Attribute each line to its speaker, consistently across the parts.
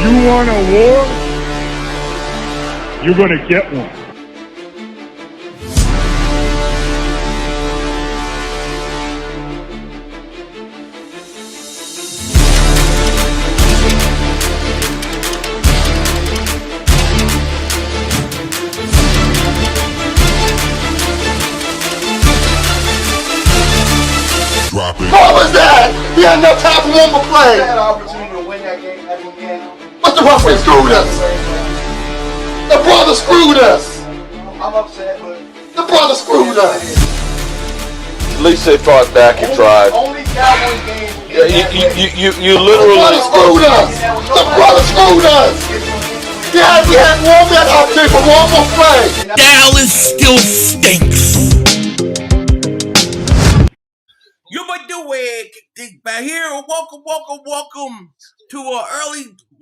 Speaker 1: You want a war? You're going to get one.
Speaker 2: What was that? He had no time for one more play.
Speaker 3: He had an opportunity to win that game at the end.
Speaker 2: But the referee screwed us. The brother screwed us.
Speaker 3: I'm upset, but
Speaker 2: the brother screwed us.
Speaker 4: At least they fought back and tried.
Speaker 3: Only Cowboys game.
Speaker 4: You literally
Speaker 2: The brother screwed us. The brother screwed us. He had one man opportunity for one more play.
Speaker 5: Dallas still stinks.
Speaker 6: You might do it, Dingbat here. Welcome to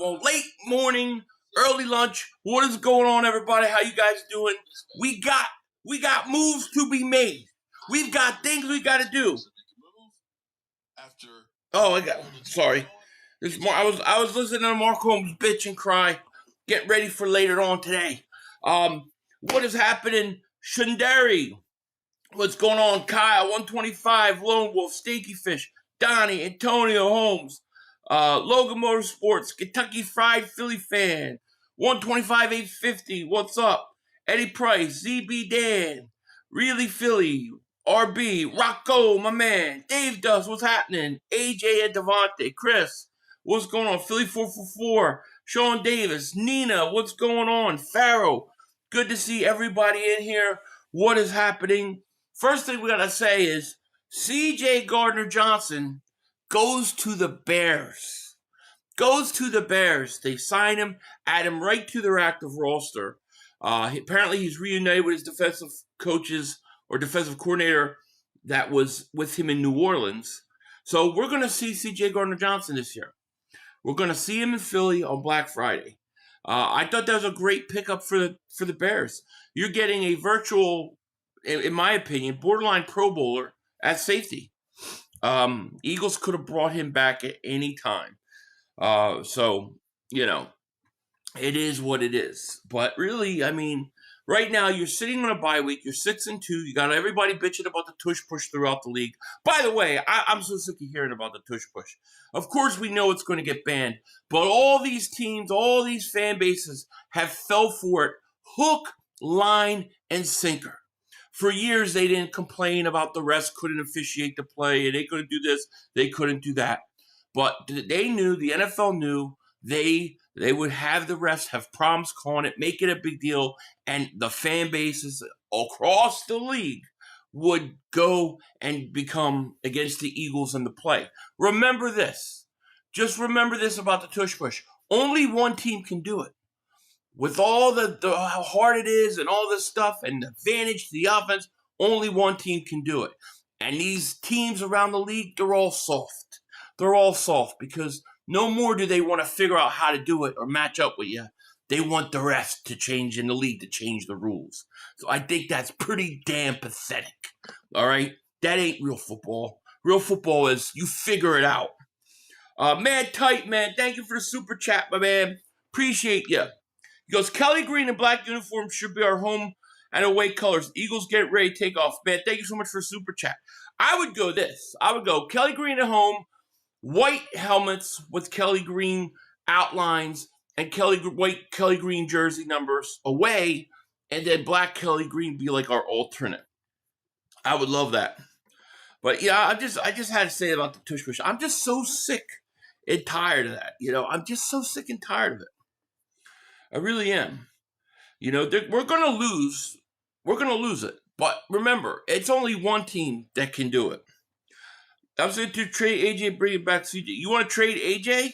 Speaker 6: a late morning, early lunch. What is going on, everybody? How you guys doing? We got moves to be made. We've got things we got to do. Sorry. I was listening to Mark Holmes bitch and cry. Get ready for later on today. What is happening? Shundari. What's going on, Kyle? 125, Lone Wolf, Stinky Fish, Donnie, Antonio Holmes, Logan Motorsports, Kentucky Fried Philly Fan, 125, 850, what's up? Eddie Price, ZB Dan, Really Philly, RB, Rocco, my man, Dave Dust, what's happening? AJ and Devontae, Chris, what's going on? Philly 444, Sean Davis, Nina, what's going on? Farrow, good to see everybody in here. What is happening? First thing we gotta say is CJ Gardner-Johnson goes to the Bears. They sign him, add him right to their active roster. Apparently he's reunited with his defensive coaches or defensive coordinator that was with him in New Orleans. So we're gonna see CJ Gardner-Johnson this year. We're gonna see him in Philly on Black Friday. I thought that was a great pickup for the Bears. You're getting a virtual, in my opinion, borderline Pro Bowler at safety. Eagles could have brought him back at any time. So, it is what it is. But really, I mean, right now you're sitting on a bye week. You're 6-2. You got everybody bitching about the tush push throughout the league. By the way, I'm so sick of hearing about the tush push. Of course, we know it's going to get banned. But all these teams, all these fan bases have fell for it. Hook, line, and sinker. For years, they didn't complain about the refs couldn't officiate the play, and they couldn't do this, they couldn't do that. But they knew, the NFL knew, they would have the refs have problems calling it, make it a big deal, and the fan bases across the league would go and become against the Eagles in the play. Remember this. Just remember this about the tush push. Only one team can do it. With all how hard it is and all this stuff and the advantage to the offense, only one team can do it. And these teams around the league, they're all soft. They're all soft because no more do they want to figure out how to do it or match up with you. They want the refs to change in the league, to change the rules. So I think that's pretty damn pathetic. All right? That ain't real football. Real football is you figure it out. Mad Tight, man. Thank you for the super chat, my man. Appreciate you. He goes, Kelly Green and black uniforms should be our home and away colors. Eagles get ready to take off. Man, thank you so much for super chat. I would go this. I would go Kelly Green at home, white helmets with Kelly Green outlines and white Kelly Green jersey numbers away, and then black Kelly Green be like our alternate. I would love that. But yeah, I just had to say about the tush push. I'm just so sick and tired of that. I'm just so sick and tired of it. I really am. We're going to lose. We're going to lose it. But remember, it's only one team that can do it. I'm saying to trade AJ, bring it back CJ. You want to trade AJ?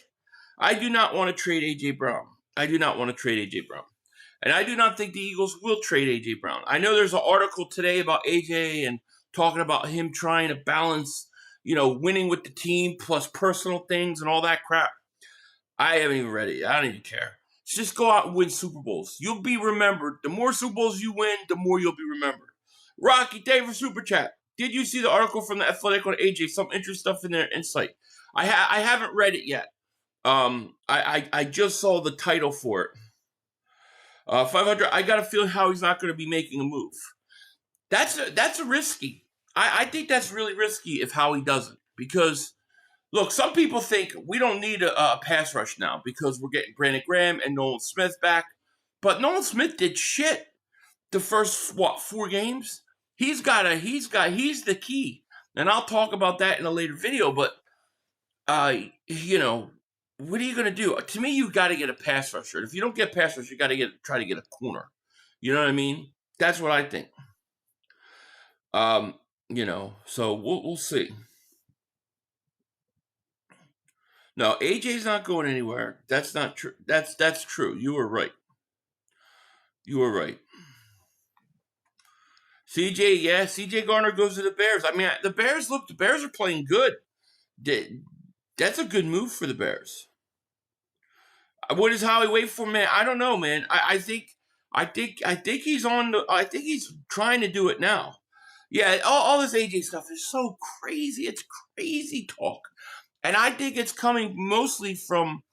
Speaker 6: I do not want to trade AJ Brown. And I do not think the Eagles will trade AJ Brown. I know there's an article today about AJ and talking about him trying to balance, winning with the team plus personal things and all that crap. I haven't even read it. I don't even care. Just go out and win Super Bowls. You'll be remembered. The more Super Bowls you win, the more you'll be remembered. Rocky, thank you for Super Chat. Did you see the article from The Athletic on AJ? Some interesting stuff in there, insight. I haven't read it yet. I just saw the title for it. 500. I got a feeling Howie's not going to be making a move. That's a risky. I think that's really risky if Howie doesn't, because look, some people think we don't need a pass rush now because we're getting Brandon Graham and Nolan Smith back, but Nolan Smith did shit the first 4 games. He's the key, and I'll talk about that in a later video. But you know, what are you gonna do? To me, you got to get a pass rusher. If you don't get pass rusher, you got to try to get a corner. You know what I mean? That's what I think. You know, so we'll see. No, AJ's not going anywhere. That's not true. That's true. You were right. You were right. CJ, yeah, CJ Garner goes to the Bears. I mean, the Bears are playing good. That's a good move for the Bears. What does Howie wait for, man? I don't know, man. I think he's I think he's trying to do it now. Yeah, all this AJ stuff is so crazy. It's crazy talk. And I think it's coming mostly from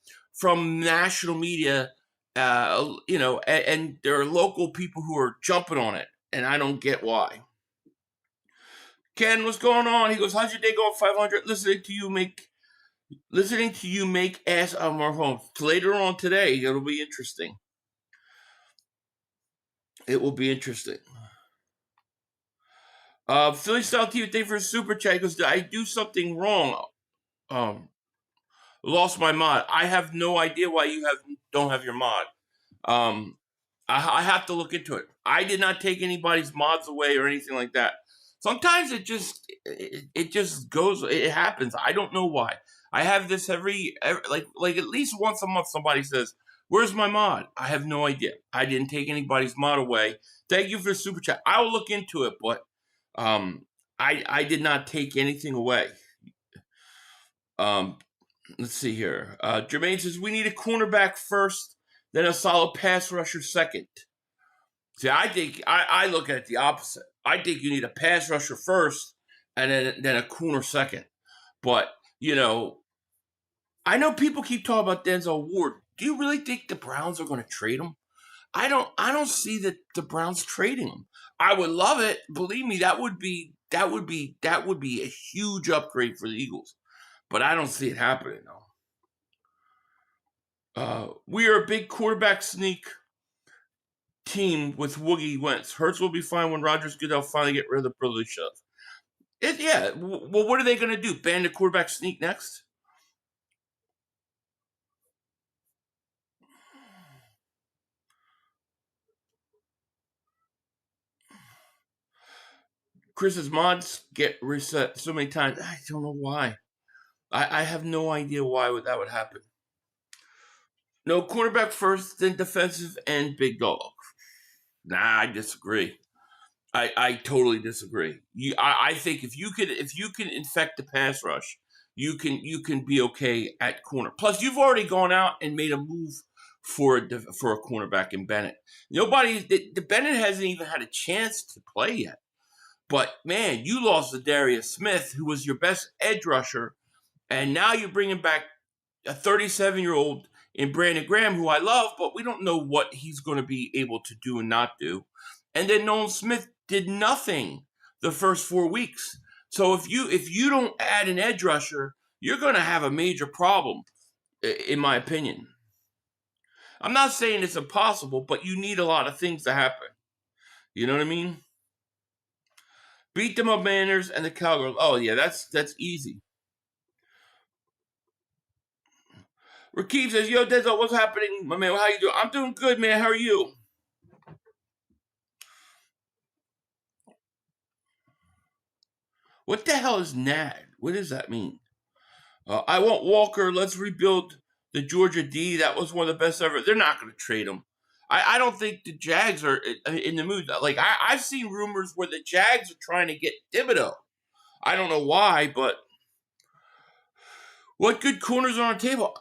Speaker 6: national media, you know, and there are local people who are jumping on it, and I don't get why. Ken, what's going on? He goes, how's your day going? 500. Listening to you make ass out of our homes. Later on today, it'll be interesting. It will be interesting. Philly Style TV, thank you for a super chat. He goes, did I do something wrong? Lost my mod. I have no idea why you don't have your mod. I have to look into it. I did not take anybody's mods away or anything like that. Sometimes it just goes. It happens. I don't know why. I have this every like at least once a month. Somebody says, "Where's my mod?" I have no idea. I didn't take anybody's mod away. Thank you for the super chat. I will look into it, but I did not take anything away. Let's see here. Jermaine says we need a cornerback first, then a solid pass rusher second. See, I think I look at it the opposite. I think you need a pass rusher first, and then a corner second. But you know, I know people keep talking about Denzel Ward. Do you really think the Browns are going to trade him? I don't see that the Browns trading him. I would love it. Believe me, that would be a huge upgrade for the Eagles. But I don't see it happening though. We are a big quarterback sneak team with Woogie Wentz. Hurts will be fine when Rodgers Goodell finally get rid of the privilege shove. Yeah. Well, what are they going to do? Ban the quarterback sneak next? Chris's mods get reset so many times. I don't know why. I have no idea why that would happen. No, quarterback first, then defensive and big dog. Nah, I disagree. I totally disagree. I think if you can infect the pass rush, you can be okay at corner. Plus, you've already gone out and made a move for a cornerback in Bennett. The Bennett hasn't even had a chance to play yet. But man, you lost to Darius Smith, who was your best edge rusher, and now you're bringing back a 37-year-old in Brandon Graham, who I love, but we don't know what he's going to be able to do and not do. And then Nolan Smith did nothing the first 4 weeks. So if you don't add an edge rusher, you're going to have a major problem, in my opinion. I'm not saying it's impossible, but you need a lot of things to happen. You know what I mean? Beat them up, Manners and the Cowgirls. Oh yeah, that's easy. Rakeem says, "Yo, Denzel, what's happening, my man? How you doing?" I'm doing good, man. How are you? What the hell is NAD? What does that mean? I want Walker. Let's rebuild the Georgia D. That was one of the best ever. They're not going to trade him. I don't think the Jags are in the mood. Like I've seen rumors where the Jags are trying to get Thibodeau. I don't know why, but what good corners are on the table?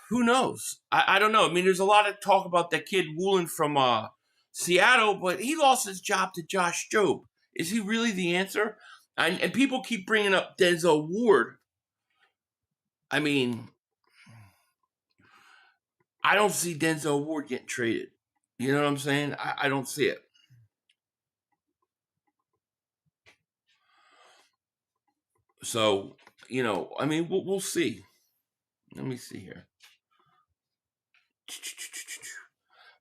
Speaker 6: Who knows? I don't know. I mean, there's a lot of talk about that kid Woolen from Seattle, but he lost his job to Josh Jobe. Is he really the answer? And people keep bringing up Denzel Ward. I mean, I don't see Denzel Ward getting traded. You know what I'm saying? I don't see it. So, I mean, we'll see. Let me see here.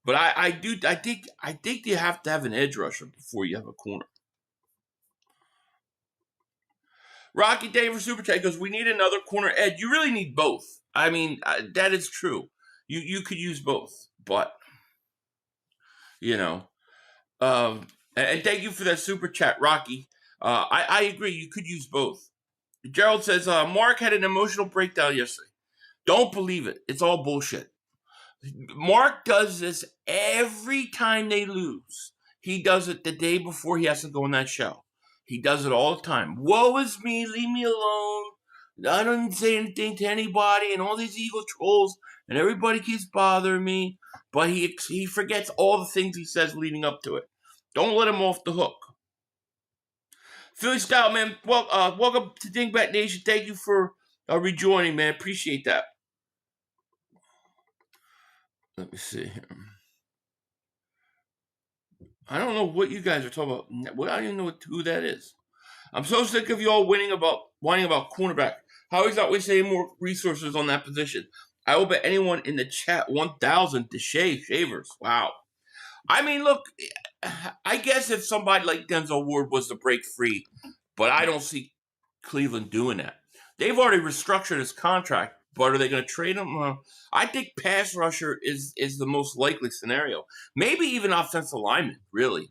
Speaker 6: But I think you have to have an edge rusher before you have a corner. Rocky Dave for Super Chat goes, we need another corner edge. You really need both. I mean, that is true. You could use both, but and thank you for that Super Chat, Rocky. I agree. You could use both. Gerald says, Mark had an emotional breakdown yesterday. Don't believe it. It's all bullshit. Mark does this every time they lose. He does it the day before he has to go on that show. He does it all the time. Woe is me, leave me alone. I don't say anything to anybody, and all these ego trolls, and everybody keeps bothering me. But he forgets all the things he says leading up to it. Don't let him off the hook. Philly Style, man. Well, welcome to Dingbat Nation. Thank you for rejoining, man. Appreciate that. Let me see here. I don't know what you guys are talking about. I don't even know who that is. I'm so sick of you all whining about cornerback. Howie's always saying more resources on that position. I will bet anyone in the chat 1,000 to shavers. Wow. I mean, look, I guess if somebody like Denzel Ward was to break free, but I don't see Cleveland doing that. They've already restructured his contract, but are they going to trade him? I think pass rusher is the most likely scenario. Maybe even offensive lineman, really.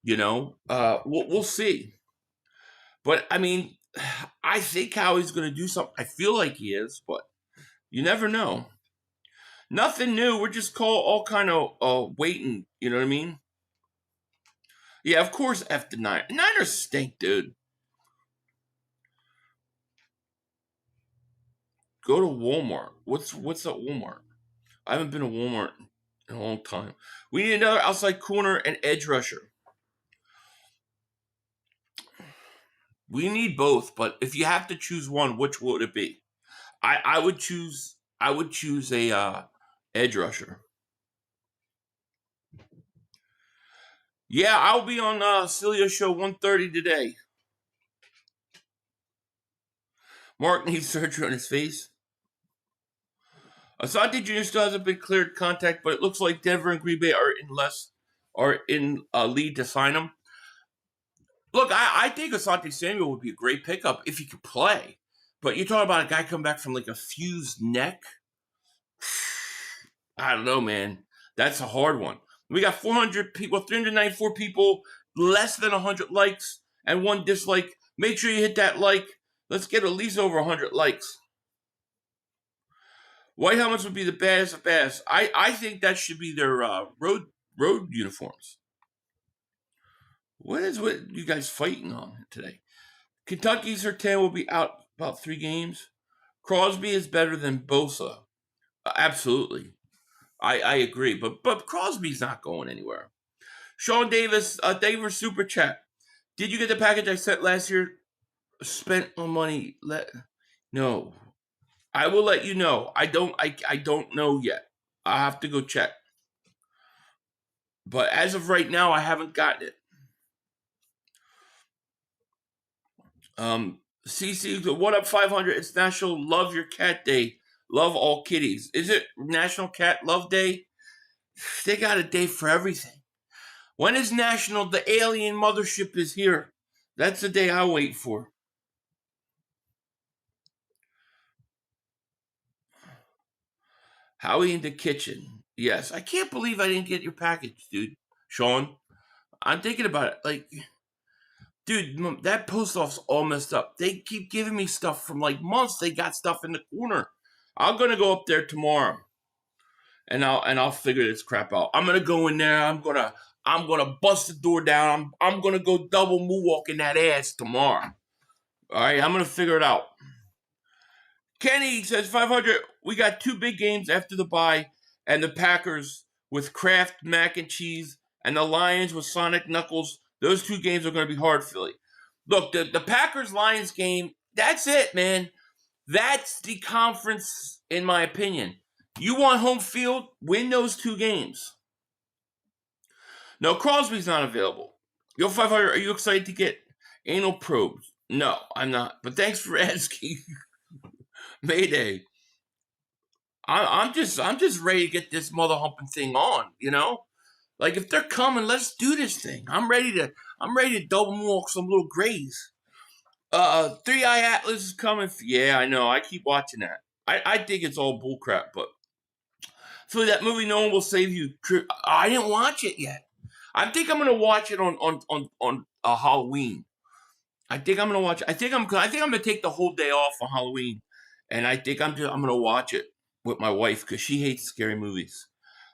Speaker 6: We'll see. But, I mean, I think Howie's going to do something. I feel like he is, but you never know. Nothing new. We're just all kind of waiting. You know what I mean? Yeah, of course, F the Niners. Niners stink, dude. Go to Walmart. What's at Walmart? I haven't been to Walmart in a long time. We need another outside corner and edge rusher. We need both, but if you have to choose one, which would it be? I would choose a edge rusher. Yeah, I'll be on Celia's show 1:30 today. Mark needs surgery on his face. Asante Jr. still hasn't been cleared contact, but it looks like Denver and Green Bay are in lead to sign him. Look, I think Asante Samuel would be a great pickup if he could play. But you're talking about a guy coming back from like a fused neck? I don't know, man. That's a hard one. We got 400 people, 394 people, less than 100 likes, and 1 dislike. Make sure you hit that like. Let's get at least over 100 likes. White helmets would be the baddest of baddest. I think that should be their road uniforms. What you guys fighting on today? Kentucky's Sertan will be out about 3 games. Crosby is better than Bosa. Absolutely. I agree. But Crosby's not going anywhere. Sean Davis, thank you for Super Chat. Did you get the package I sent last year? Spent on money? No. I will let you know. I don't know yet. I'll have to go check. But as of right now, I haven't gotten it. CC, what up 500? It's National Love Your Cat Day. Love all kitties. Is it National Cat Love Day? They got a day for everything. When is National the Alien Mothership is here? That's the day I wait for. Howie in the kitchen. Yes. I can't believe I didn't get your package, dude. Sean, I'm thinking about it. Like, dude, that post office all messed up. They keep giving me stuff from like months. They got stuff in the corner. I'm gonna go up there tomorrow, and I'll figure this crap out. I'm gonna go in there. I'm gonna bust the door down. I'm gonna go double moonwalk in that ass tomorrow. All right, I'm gonna figure it out. Kenny says 500. We got 2 big games after the bye, and the Packers with Kraft mac and cheese, and the Lions with Sonic Knuckles. Those 2 games are going to be hard, Philly. Look, the Packers-Lions game, that's it, man. That's the conference, in my opinion. You want home field? Win those 2 games. No, Crosby's not available. Yo, 500, are you excited to get anal probes? No, I'm not. But thanks for asking. Mayday. I'm just ready to get this mother humping thing on, you know? Like if they're coming, let's do this thing. I'm ready to double walk some little grays. 3-Eye Atlas is coming. Yeah, I know. I keep watching that. I think it's all bullcrap, but so that movie No One Will Save You. I didn't watch it yet. I think I'm gonna watch it on Halloween. I think I'm gonna watch. I think I'm gonna take the whole day off on Halloween, and I think I'm gonna watch it with my wife because she hates scary movies.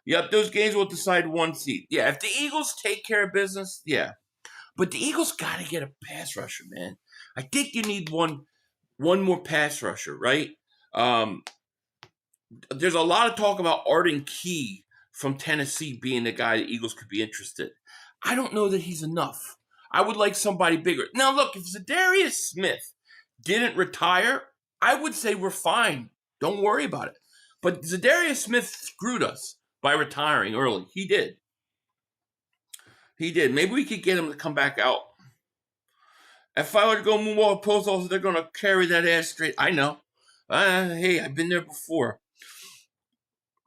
Speaker 6: Yep, those games will decide 1 seed. Yeah, if the Eagles take care of business, yeah. But the Eagles got to get a pass rusher, man. I think you need one more pass rusher, right? There's a lot of talk about Arden Key from Tennessee being the guy the Eagles could be interested. I don't know that he's enough. I would like somebody bigger. Now, look, if Zadarius Smith didn't retire, I would say we're fine. Don't worry about it. But Zadarius Smith screwed us by retiring early. He did. Maybe we could get him to come back out. If I were to go moonwalk post office, they're going to carry that ass straight. I know. Hey, I've been there before.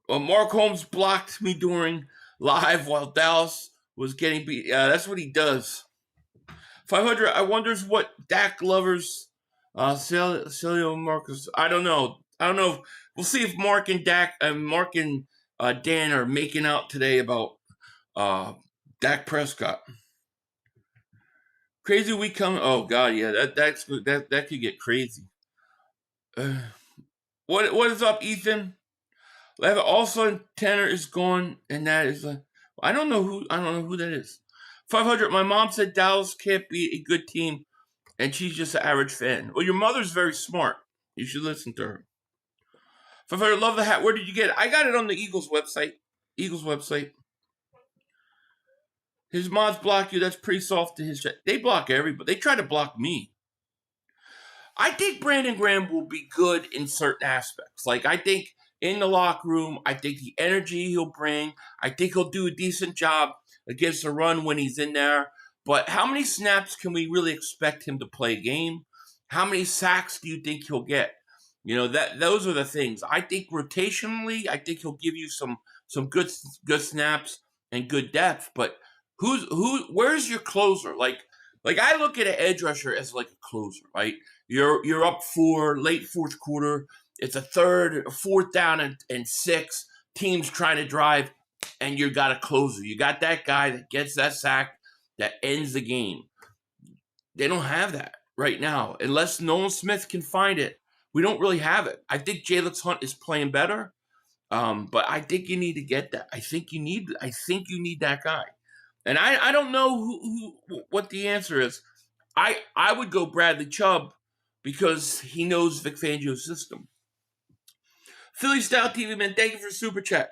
Speaker 6: Mark Holmes blocked me during live while Dallas was getting beat. That's what he does. 500, I wonders what Dak lovers, Celio Marcus. I don't know. We'll see if Mark and Dan are making out today about Dak Prescott. Crazy week coming. Oh God, yeah, that could get crazy. What is up, Ethan? Also, Tanner is gone, and that is I don't know who that is. 500. My mom said Dallas can't be a good team, and she's just an average fan. Well, your mother's very smart. You should listen to her. 500. Love the hat. Where did you get it? I got it on the Eagles website. His mods block you. That's pretty soft to his chat. They block everybody. They try to block me. I think Brandon Graham will be good in certain aspects. Like, I think in the locker room, I think the energy he'll bring, I think he'll do a decent job against the run when he's in there. But how many snaps can we really expect him to play a game? How many sacks do you think he'll get? You know, those are the things. I think rotationally, I think he'll give you some good snaps and good depth. But where's your closer? Like I look at an edge rusher as like a closer, right? You're up for late fourth quarter. It's a fourth down and 6. Teams trying to drive, and you got a closer. You got that guy that gets that sack that ends the game. They don't have that right now. Unless Nolan Smith can find it, we don't really have it. I think Jalen Hunt is playing better, but I think you need to get that. I think you need that guy. And I don't know what the answer is. I would go Bradley Chubb because he knows Vic Fangio's system. Philly Style TV, man, thank you for super chat.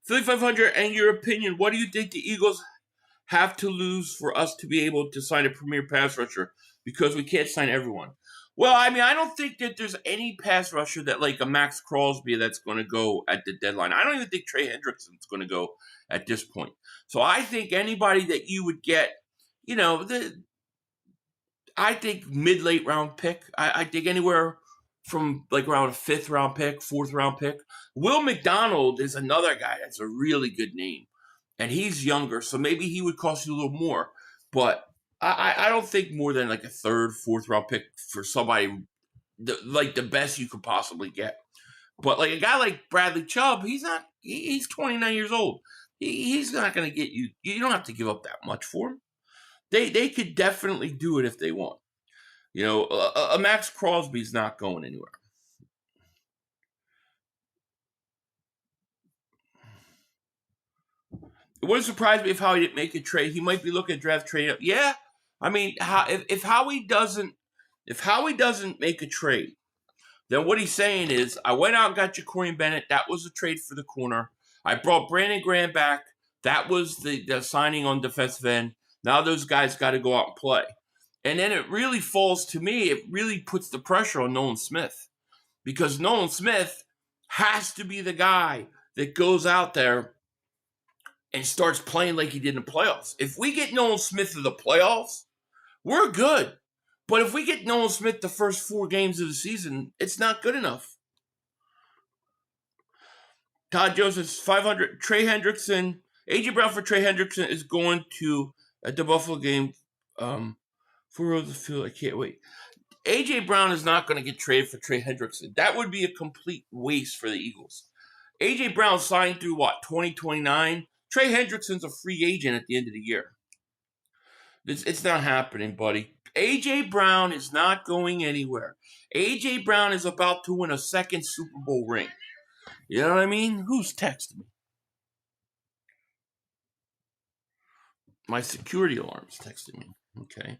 Speaker 6: Philly 500, and your opinion, what do you think the Eagles have to lose for us to be able to sign a premier pass rusher? Because we can't sign everyone. Well, I mean, I don't think that there's any pass rusher that like a Max Crosby that's going to go at the deadline. I don't even think Trey Hendrickson's going to go at this point. So I think anybody that you would get, you know, I think mid-late round pick. I think anywhere from like around a 5th round pick, 4th round pick. Will McDonald is another guy that's a really good name. And he's younger, so maybe he would cost you a little more. But I don't think more than like a 3rd, 4th round pick for somebody like the best you could possibly get. But like a guy like Bradley Chubb, he's 29 years old. He's not going to get you. You don't have to give up that much for him. They could definitely do it if they want. You know, a Max Crosby's not going anywhere. It wouldn't surprise me if Howie didn't make a trade. He might be looking at draft trade up. Yeah, I mean, if Howie doesn't make a trade, then what he's saying is, I went out and got Ja'Cory Bennett. That was a trade for the corner. I brought Brandon Graham back. That was the signing on defensive end. Now those guys got to go out and play. And then it really falls to me, it really puts the pressure on Nolan Smith. Because Nolan Smith has to be the guy that goes out there and starts playing like he did in the playoffs. If we get Nolan Smith to the playoffs, we're good. But if we get Nolan Smith the first 4 games of the season, it's not good enough. Todd Joseph's 500. Trey Hendrickson. A.J. Brown for Trey Hendrickson is going to at the Buffalo game. 4 rows of field. I can't wait. A.J. Brown is not going to get traded for Trey Hendrickson. That would be a complete waste for the Eagles. A.J. Brown signed through, 2029? Trey Hendrickson's a free agent at the end of the year. It's not happening, buddy. A.J. Brown is not going anywhere. A.J. Brown is about to win a second Super Bowl ring. You know what I mean? Who's texting me? My security alarm is texting me. Okay.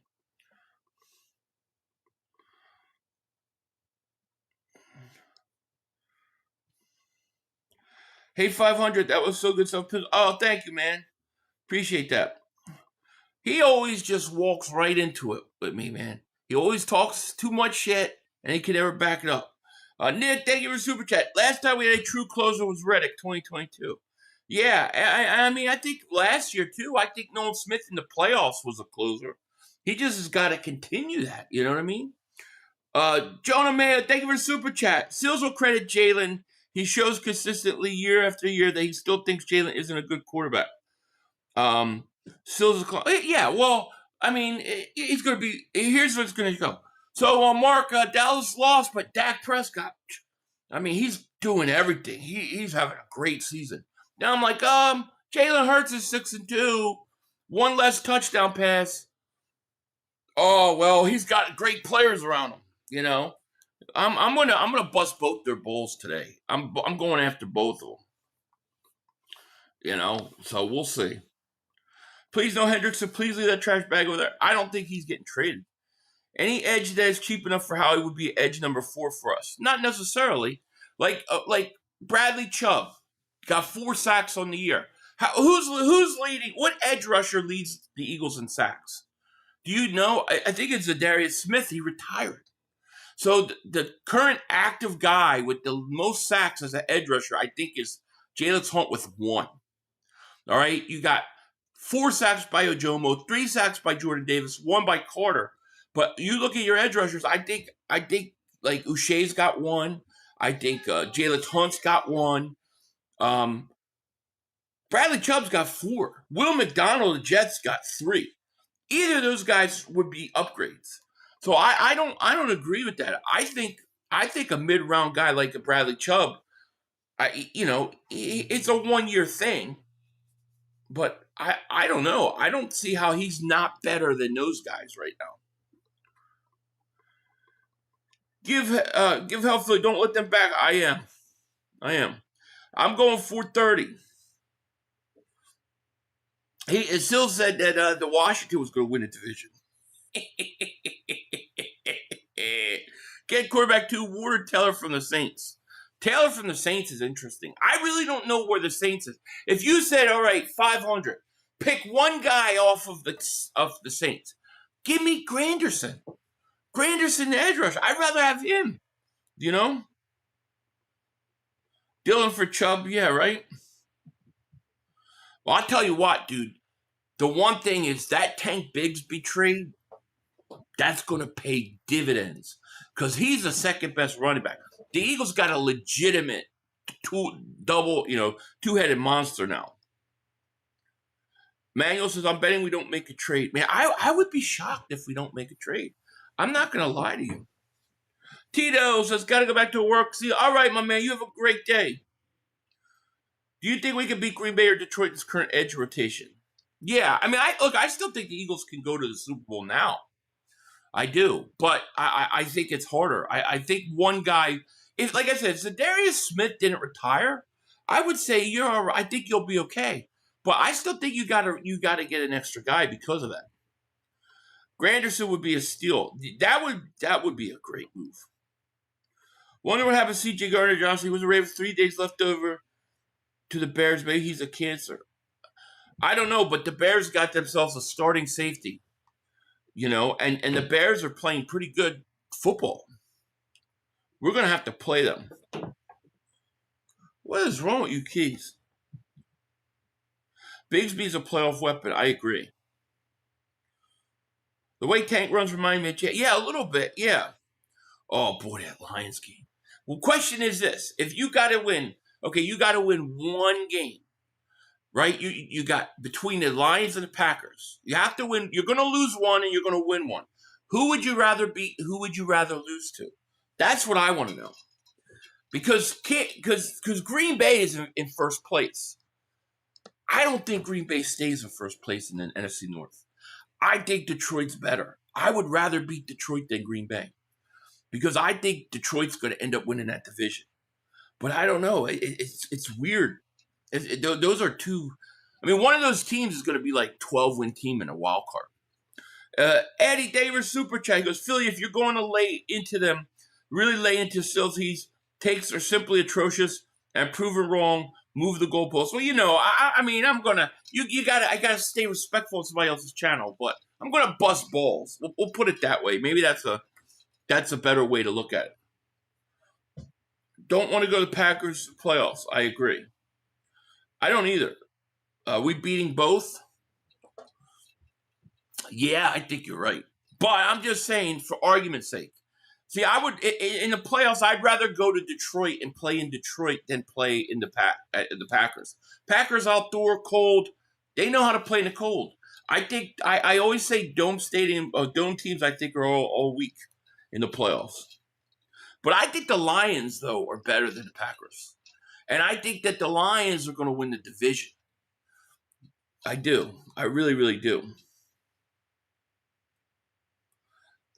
Speaker 6: Hey, 500, that was so good stuff. Oh, thank you, man. Appreciate that. He always just walks right into it with me, man. He always talks too much shit, and he can never back it up. Nick, thank you for Super Chat. Last time we had a true closer was Reddick, 2022. Yeah, I mean, I think last year, too, I think Nolan Smith in the playoffs was a closer. He just has got to continue that, you know what I mean? Jonah Mayo, thank you for Super Chat. Seals will credit Jalen. He shows consistently year after year that he still thinks Jalen isn't a good quarterback. Seals is yeah, well, I mean, he's going to be, here's what's going to go. So, Mark, Dallas lost, but Dak Prescott, I mean, he's doing everything. He's having a great season. Now I'm like, Jalen Hurts is 6-2, 1 less touchdown pass. Oh, well, he's got great players around him, you know. I'm gonna bust both their balls today. I'm going after both of them. You know, so we'll see. Please no Hendrickson. Please leave that trash bag over there. I don't think he's getting traded. Any edge that is cheap enough for Howie would be edge number 4 for us. Not necessarily. Like Bradley Chubb got 4 sacks on the year. Who's leading? What edge rusher leads the Eagles in sacks? Do you know? I think it's Zadarius Smith. He retired. So the current active guy with the most sacks as an edge rusher, I think, is Jalen Hunt with 1. All right, you got 4 sacks by Ojomo, 3 sacks by Jordan Davis, 1 by Carter. But you look at your edge rushers, I think like Uche's got 1. I think Jalen Hunt's got 1. Bradley Chubb's got 4. Will McDonald, the Jets, got 3. Either of those guys would be upgrades. So I don't agree with that. I think a mid-round guy like a Bradley Chubb, it's a 1-year thing. But I don't know. I don't see how he's not better than those guys right now. Give healthfully. Don't let them back. I am. I'm going 430. He still said that the Washington was going to win the division. Get quarterback 2, Warner Taylor from the Saints. Taylor from the Saints is interesting. I really don't know where the Saints is. If you said, all right, 500, pick one guy off of the Saints. Give me Granderson. Granderson, the edge rusher. I'd rather have him. You know? Dylan for Chubb, yeah, right? Well, I'll tell you what, dude. The one thing is that Tank Bigsby trade, that's going to pay dividends because he's the second best running back. The Eagles got a legitimate two-headed monster now. Manuel says, I'm betting we don't make a trade. Man, I would be shocked if we don't make a trade. I'm not going to lie to you. Tito says, got to go back to work. See, all right, my man, you have a great day. Do you think we can beat Green Bay or Detroit in this current edge rotation? Yeah, I mean, I still think the Eagles can go to the Super Bowl now. I do, but I think it's harder. I think one guy, like I said, if Zadarius Smith didn't retire, I would say you're all right. I think you'll be okay. But I still think you gotta get an extra guy because of that. Granderson would be a steal. That would be a great move. Wonder what happened to CJ Gardner Johnson. He was a Ravens 3 days left over to the Bears. Maybe he's a cancer. I don't know, but the Bears got themselves a starting safety. You know, and the Bears are playing pretty good football. We're going to have to play them. What is wrong with you, Keys? Bigsby's a playoff weapon. I agree. The way Tank runs remind me of yeah, a little bit, yeah. Oh boy, that Lions game. Well, question is this: if you got to win, okay, you got to win one game, right? You got between the Lions and the Packers. You have to win. You're going to lose one, and you're going to win one. Who would you rather beat? Who would you rather lose to? That's what I want to know. Because Green Bay is in first place. I don't think Green Bay stays in first place in the NFC North. I think Detroit's better. I would rather beat Detroit than Green Bay because I think Detroit's going to end up winning that division. But I don't know. It's weird. Those are two. I mean, one of those teams is going to be like 12-win team in a wild card. Eddie Davis Super Chat goes, Philly, if you're going to lay into them, really lay into Silty's takes are simply atrocious and proven wrong. Move the goalposts. Well, you know, I mean, I'm gonna. I gotta stay respectful of somebody else's channel, but I'm gonna bust balls. We'll put it that way. Maybe that's a better way to look at it. Don't want to go to the Packers playoffs. I agree. I don't either. We beating both? Yeah, I think you're right. But I'm just saying, for argument's sake. See, I would in the playoffs. I'd rather go to Detroit and play in Detroit than play in the Packers. Packers outdoor cold. They know how to play in the cold. I think I always say dome teams. I think are all weak in the playoffs. But I think the Lions though are better than the Packers, and I think that the Lions are going to win the division. I do. I really, really do.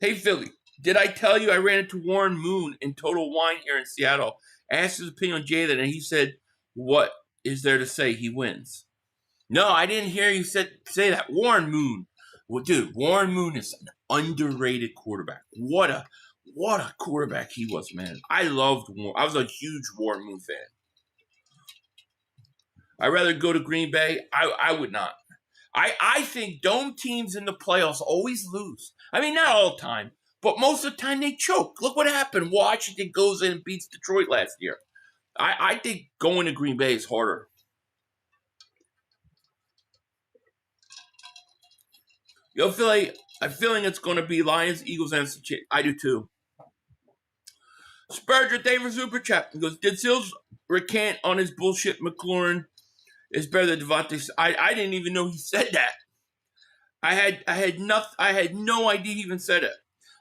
Speaker 6: Hey, Philly. Did I tell you I ran into Warren Moon in Total Wine here in Seattle? I asked his opinion on Jalen, and he said, what is there to say? He wins. No, I didn't hear you say that. Warren Moon. Well, dude, Warren Moon is an underrated quarterback. What a quarterback he was, man. I loved Warren. I was a huge Warren Moon fan. I'd rather go to Green Bay. I would not. I think dome teams in the playoffs always lose. I mean, not all the time. But most of the time they choke. Look what happened. Washington goes in and beats Detroit last year. I think going to Green Bay is harder. Yo, Philly, I'm feeling it's going to be Lions, Eagles, and I do too. Spurgeon David Super Chat goes, did Sills recant on his bullshit McLaurin is better than Devontae? I didn't even know he said that. I had no idea he even said it.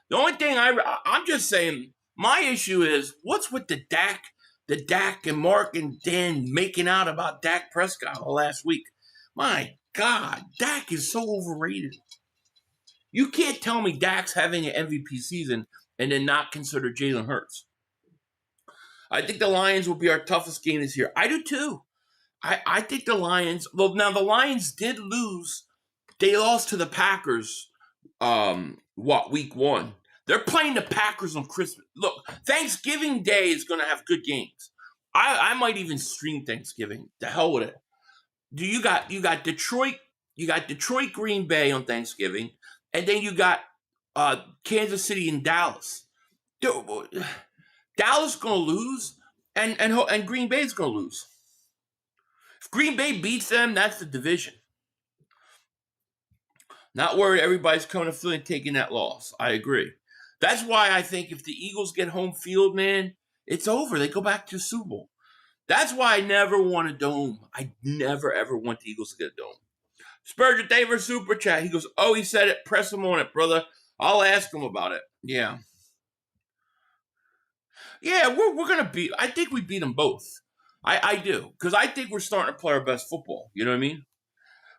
Speaker 6: The only thing I'm just saying, my issue is what's with the Dak and Mark and Dan making out about Dak Prescott last week. My God, Dak is so overrated. You can't tell me Dak's having an MVP season and then not consider Jalen Hurts. I think the Lions will be our toughest game this year. I do too. I think the Lions, well, now the Lions did lose. They lost to the Packers, week 1. They're playing the Packers on Christmas. Look, Thanksgiving Day is going to have good games. I might even stream Thanksgiving. The hell with it. You got Detroit, Green Bay on Thanksgiving, and then you got Kansas City and Dallas. Dude, Dallas going to lose, and Green Bay's going to lose. If Green Bay beats them, that's the division. Not worried. Everybody's coming to Philly and taking that loss. I agree. That's why I think if the Eagles get home field, man, it's over. They go back to the Super Bowl. That's why I never want a dome. I never, ever want the Eagles to get a dome. Spurgeon Davis Super Chat. He goes, oh, he said it. Press him on it, brother. I'll ask him about it. Yeah. Yeah, we're going to beat. I think we beat them both. I do. Because I think we're starting to play our best football. You know what I mean?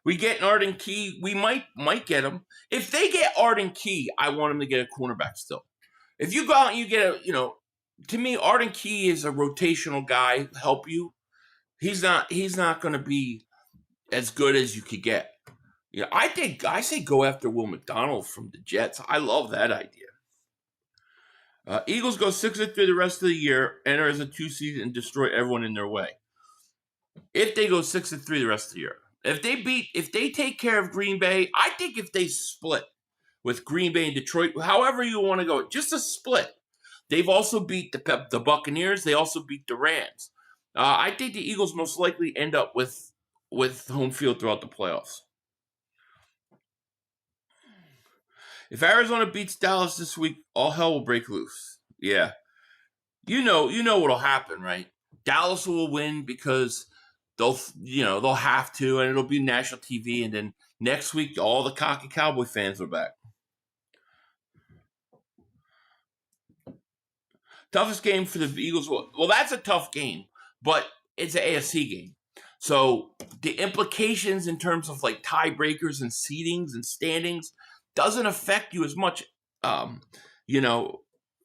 Speaker 6: We get Arden Key. We might get him. If they get Arden Key, I want him to get a cornerback still. If you go out and you get to me, Arden Key is a rotational guy, help you. He's not going to be as good as you could get. Yeah, I say go after Will McDonald from the Jets. I love that idea. Eagles go 6-3 the rest of the year, enter as a 2 seed and destroy everyone in their way. If they go 6-3 the rest of the year. If they take care of Green Bay, I think if they split with Green Bay and Detroit, however you want to go, just a split. They've also beat the Buccaneers. They also beat the Rams. I think the Eagles most likely end up with home field throughout the playoffs. If Arizona beats Dallas this week, all hell will break loose. Yeah. You know what'll happen, right? Dallas will win because they'll have to, and it'll be national TV, and then next week all the cocky Cowboy fans are back. Toughest game for the Eagles. Well, that's a tough game, but it's an AFC game. So the implications in terms of like tiebreakers and seedings and standings doesn't affect you as much, as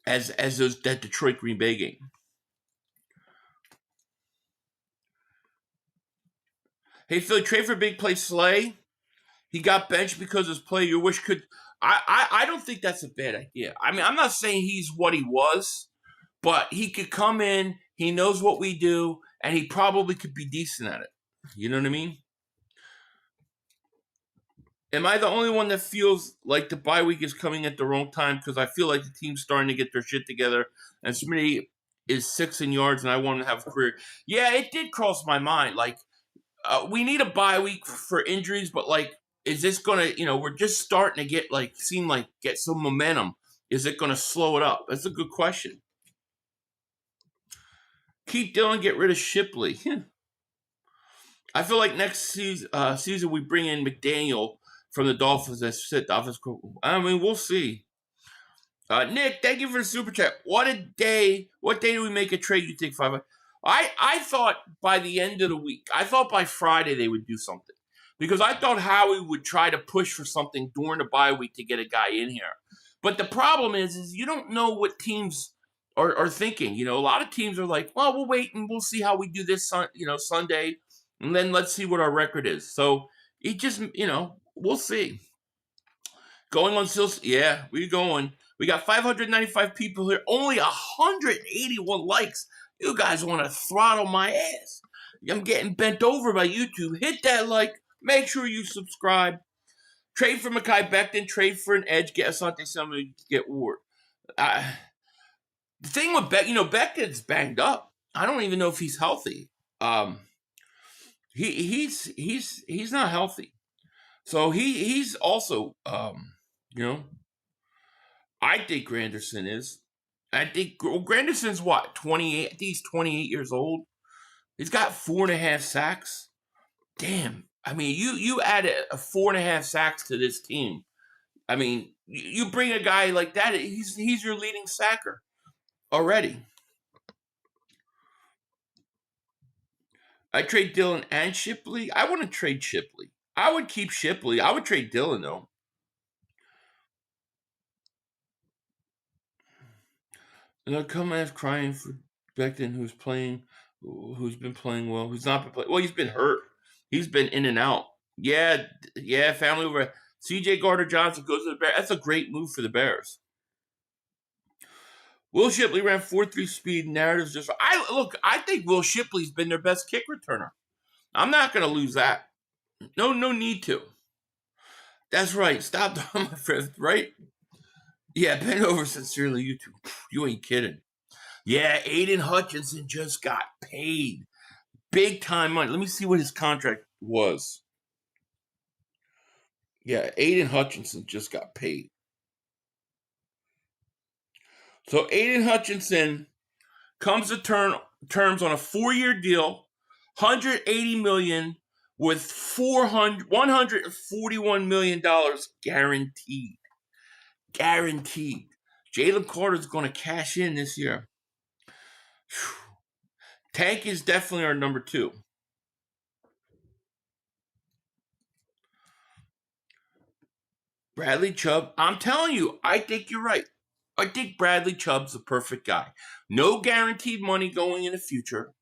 Speaker 6: that Detroit Green Bay game. Hey, Philly, trade for big play Slay. He got benched because his play. Your wish could. I don't think that's a bad idea. I mean, I'm not saying he's what he was, but he could come in. He knows what we do, and he probably could be decent at it. You know what I mean? Am I the only one that feels like the bye week is coming at the wrong time? Because I feel like the team's starting to get their shit together, and Smitty is 6 in yards, and I want to have a career. Yeah, it did cross my mind. Like, we need a bye week for injuries, but like, is this gonna? We're just starting to get some momentum. Is it gonna slow it up? That's a good question. Keep Dillon, get rid of Shipley. I feel like next season we bring in McDaniel from the Dolphins as the offense. I mean, we'll see. Nick, thank you for the super chat. What day do we make a trade? You think 5? I thought by the end of the week. I thought by Friday they would do something because I thought Howie would try to push for something during the bye week to get a guy in here. But the problem is you don't know what teams are thinking. A lot of teams are like, well, we'll wait and we'll see how we do this Sunday, and then let's see what our record is. So it just we'll see. Going on still, yeah, we're going. We got 595 people here, only 181 likes. You guys want to throttle my ass. I'm getting bent over by YouTube. Hit that like. Make sure you subscribe. Trade for Mekhi Becton. Trade for an edge. Get Asante Samuel. Get Ward. The thing with Becton's banged up. I don't even know if he's healthy. He's not healthy. So he's also I think Granderson is. I think Granderson's what, 28? I think he's 28 years old. He's got 4.5 sacks. Damn. I mean, you add a 4.5 sacks to this team. I mean, you bring a guy like that, he's your leading sacker already. I trade Dillon and Shipley. I want to trade Shipley. I would keep Shipley. I would trade Dillon, though. And they'll come as crying for Becton, who's been playing well, who's not been playing. Well, he's been hurt. He's been in and out. Yeah, family over. CJ Gardner-Johnson goes to the Bears. That's a great move for the Bears. Will Shipley ran 4.3 speed. Narratives just. I think Will Shipley's been their best kick returner. I'm not going to lose that. No need to. That's right. Stop, my friend. Right? Yeah, bend over sincerely, YouTube. You ain't kidding. Yeah, Aiden Hutchinson just got paid. Big time money. Let me see what his contract was. Yeah, Aiden Hutchinson just got paid. So Aiden Hutchinson comes to terms on a 4-year deal, $180 million with $141 million guaranteed. Guaranteed. Jalen Carter's going to cash in this year. Whew. Tank is definitely our number 2. Bradley Chubb. I'm telling you, I think you're right. I think Bradley Chubb's the perfect guy. No guaranteed money going in the future.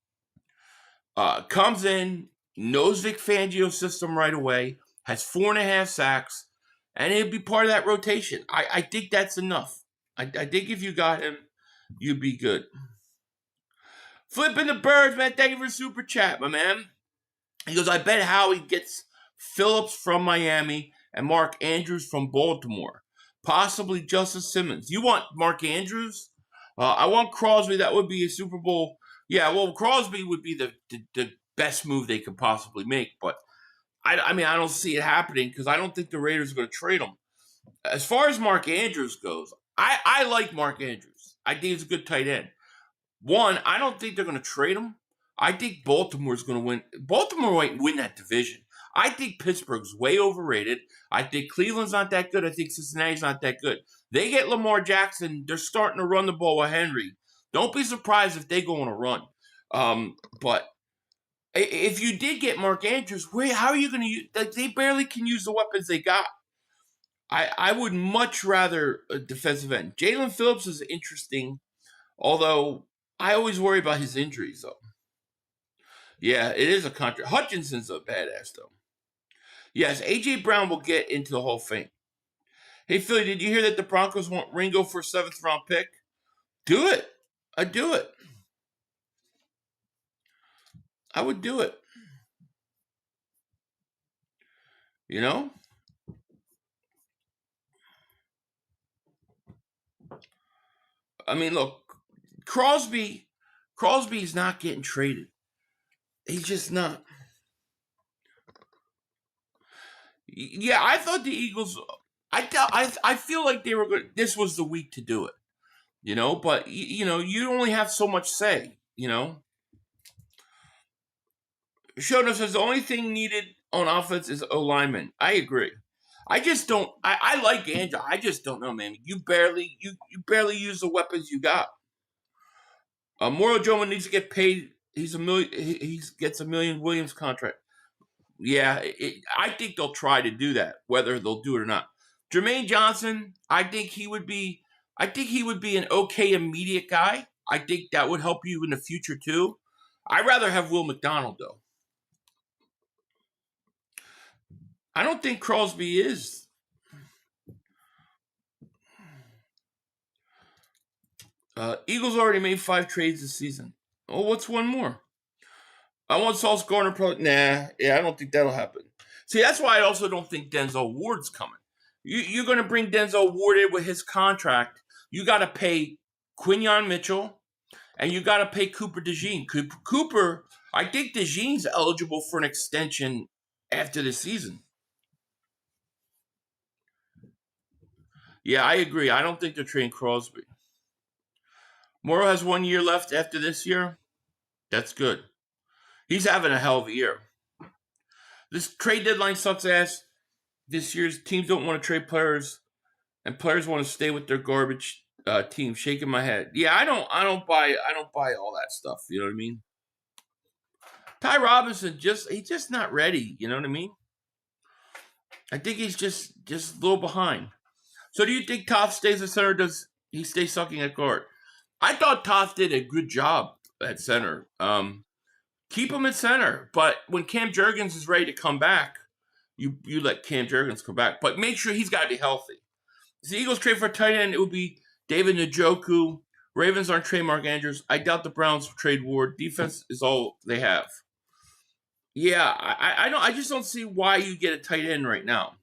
Speaker 6: Comes in, knows Vic Fangio's system right away, has 4.5 sacks, and he'll be part of that rotation. I think that's enough. I think if you got him, you'd be good. Flipping the birds, man. Thank you for the super chat, my man. He goes, I bet Howie gets Phillips from Miami and Mark Andrews from Baltimore. Possibly Justin Simmons. You want Mark Andrews? I want Crosby. That would be a Super Bowl Yeah, well, Crosby would be the best move they could possibly make, but I mean, I don't see it happening because I don't think the Raiders are going to trade him. As far as Mark Andrews goes, I like Mark Andrews. I think he's a good tight end. One, I don't think they're going to trade him. I think Baltimore's going to win. Baltimore might win that division. I think Pittsburgh's way overrated. I think Cleveland's not that good. I think Cincinnati's not that good. They get Lamar Jackson. They're starting to run the ball with Henry. Don't be surprised if they go on a run. But if you did get Mark Andrews, how are you going to use? Like, they barely can use the weapons they got. I would much rather a defensive end. Jalen Phillips is interesting, although I always worry about his injuries, though. Yeah, it is a contract. Hutchinson's a badass, though. Yes, A.J. Brown will get into the Hall of Fame. Hey, Philly, did you hear that the Broncos want Ringo for a 7th-round pick? Do it. I'd do it. I would do it. You know? I mean, look, Crosby's not getting traded. He's just not. Yeah, I thought the Eagles. I feel like they were good. This was the week to do it, you know. But you only have so much say, you know. Shona says the only thing needed on offense is O lineman. I agree. I just don't. I like Andrew. I just don't know, man. You barely use the weapons you got. Moro Joman needs to get paid. He's he gets $1 million Williams contract. Yeah, I think they'll try to do that, whether they'll do it or not. Jermaine Johnson, I think he would be an okay immediate guy. I think that would help you in the future too. I'd rather have Will McDonald though. I don't think Crosby is. Eagles already made 5 trades this season. Oh, what's one more? I want Sauce Gardner. I don't think that'll happen. See, that's why I also don't think Denzel Ward's coming. You're going to bring Denzel Ward in with his contract. You got to pay Quinyon Mitchell, and you got to pay Cooper DeJean. Cooper, I think DeJean's eligible for an extension after the season. Yeah, I agree. I don't think they're trading Crosby. Morrow has 1 year left after this year. That's good. He's having a hell of a year. This trade deadline sucks ass. This year's teams don't want to trade players, and players want to stay with their garbage team. Shaking my head. Yeah, I don't buy all that stuff. You know what I mean? Ty Robinson he's just not ready. You know what I mean? I think he's just a little behind. So do you think Toth stays at center? Or does he stay sucking at guard? I thought Toth did a good job at center. Keep him at center, but when Cam Jurgens is ready to come back, you let Cam Jurgens come back. But make sure he's got to be healthy. If the Eagles trade for a tight end, it would be David Njoku. Ravens aren't trade Mark Andrews. I doubt the Browns will trade Ward. Defense is all they have. Yeah, I just don't see why you get a tight end right now.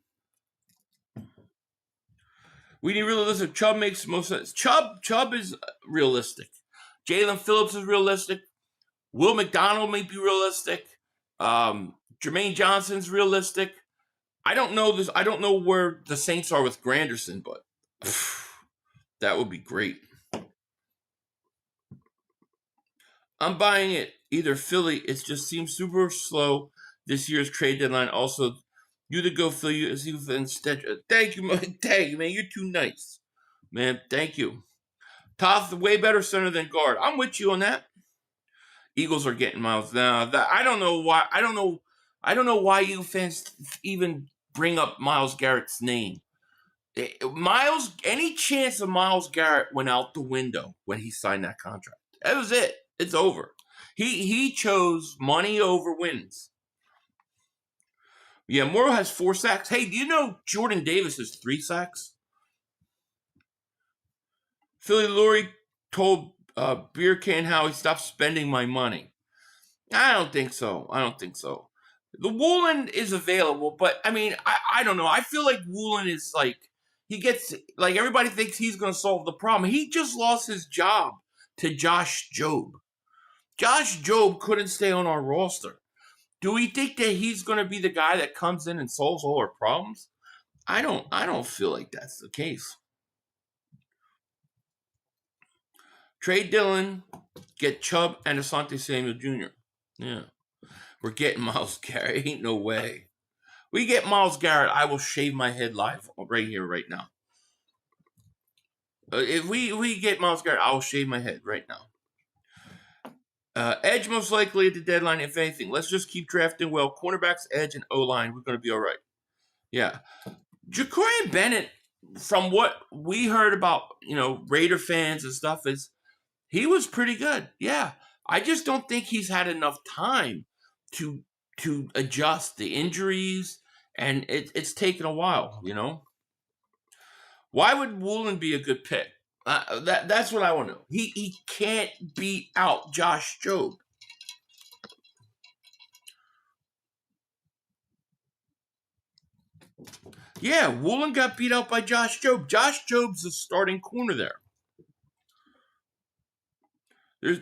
Speaker 6: We need realistic. Chubb makes most sense. Chubb is realistic. Jalen Phillips is realistic. Will McDonald may be realistic. Jermaine Johnson's realistic. I don't know this. I don't know where the Saints are with Granderson, but that would be great. I'm buying it. Either Philly. It just seems super slow. This year's trade deadline. Also, you to go Philly. Instead. Thank you, man. Thank you, man. You're too nice, man. Thank you. Toth, way better center than guard. I'm with you on that. Eagles are getting Miles now. I don't know why. I don't know why you fans even bring up Myles Garrett's name. Any chance of Myles Garrett went out the window when he signed that contract. That was it. It's over. He chose money over wins. Yeah, Morrow has 4 sacks. Hey, do you know Jordan Davis has 3 sacks? Philly Lurie told Beer Can Howie, stop spending my money. I don't think so. The Woolen is available, but I mean, I don't know. I feel like Woolen is like, he gets, like, everybody thinks he's going to solve the problem. He just lost his job to Josh Jobe. Josh Jobe couldn't stay on our roster. Do we think that he's going to be the guy that comes in and solves all our problems? I don't feel like that's the case. Trade Dillon, get Chubb and Asante Samuel Jr. Yeah. We're getting Myles Garrett. Ain't no way. We get Myles Garrett, I will shave my head live right here, right now. If we get Myles Garrett, I will shave my head right now. Edge most likely at the deadline, if anything. Let's just keep drafting well. Cornerbacks, edge, and O-line. We're going to be all right. Yeah. Ja'Cory Bennett, from what we heard about, Raider fans and stuff, is he was pretty good. Yeah. I just don't think he's had enough time to adjust the injuries, and it's taken a while, Why would Woolen be a good pick? That's what I want to know. He can't beat out Josh Jobe. Yeah, Woolen got beat out by Josh Jobe. Josh Jobe's the starting corner there.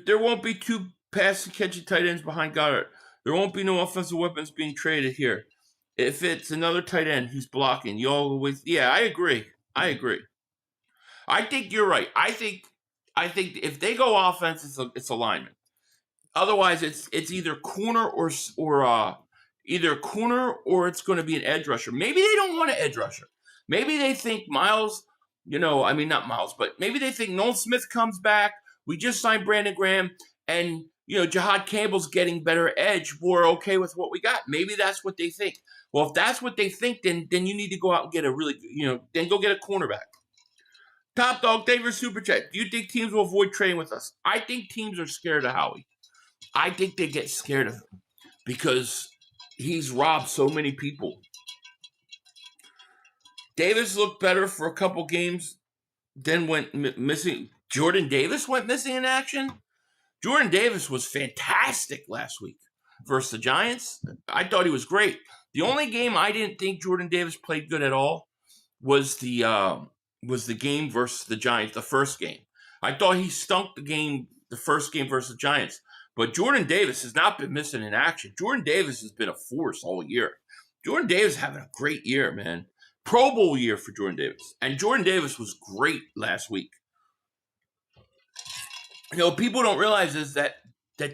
Speaker 6: There won't be two pass-catching tight ends behind Goddard. There won't be no offensive weapons being traded here. If it's another tight end, he's blocking. Yeah, I agree. I think you're right. I think if they go offense, it's alignment. Otherwise, it's either corner or either corner or it's going to be an edge rusher. Maybe they don't want an edge rusher. Maybe they think Miles, not Miles, but maybe they think Nolan Smith comes back. We just signed Brandon Graham, and Jahad Campbell's getting better edge. We're okay with what we got. Maybe that's what they think. Well, if that's what they think, then you need to go out and get a really, then go get a cornerback. Top Dog, thank you for Super Chat. Do you think teams will avoid trading with us? I think teams are scared of Howie. I think they get scared of him because he's robbed so many people. Davis looked better for a couple games, then went missing. Jordan Davis went missing in action. Jordan Davis was fantastic last week versus the Giants. I thought he was great. The only game I didn't think Jordan Davis played good at all was the game versus the Giants, the first game. I thought he stunk the first game versus the Giants. But Jordan Davis has not been missing in action. Jordan Davis has been a force all year. Jordan Davis is having a great year, man. Pro Bowl year for Jordan Davis. And Jordan Davis was great last week. People don't realize is that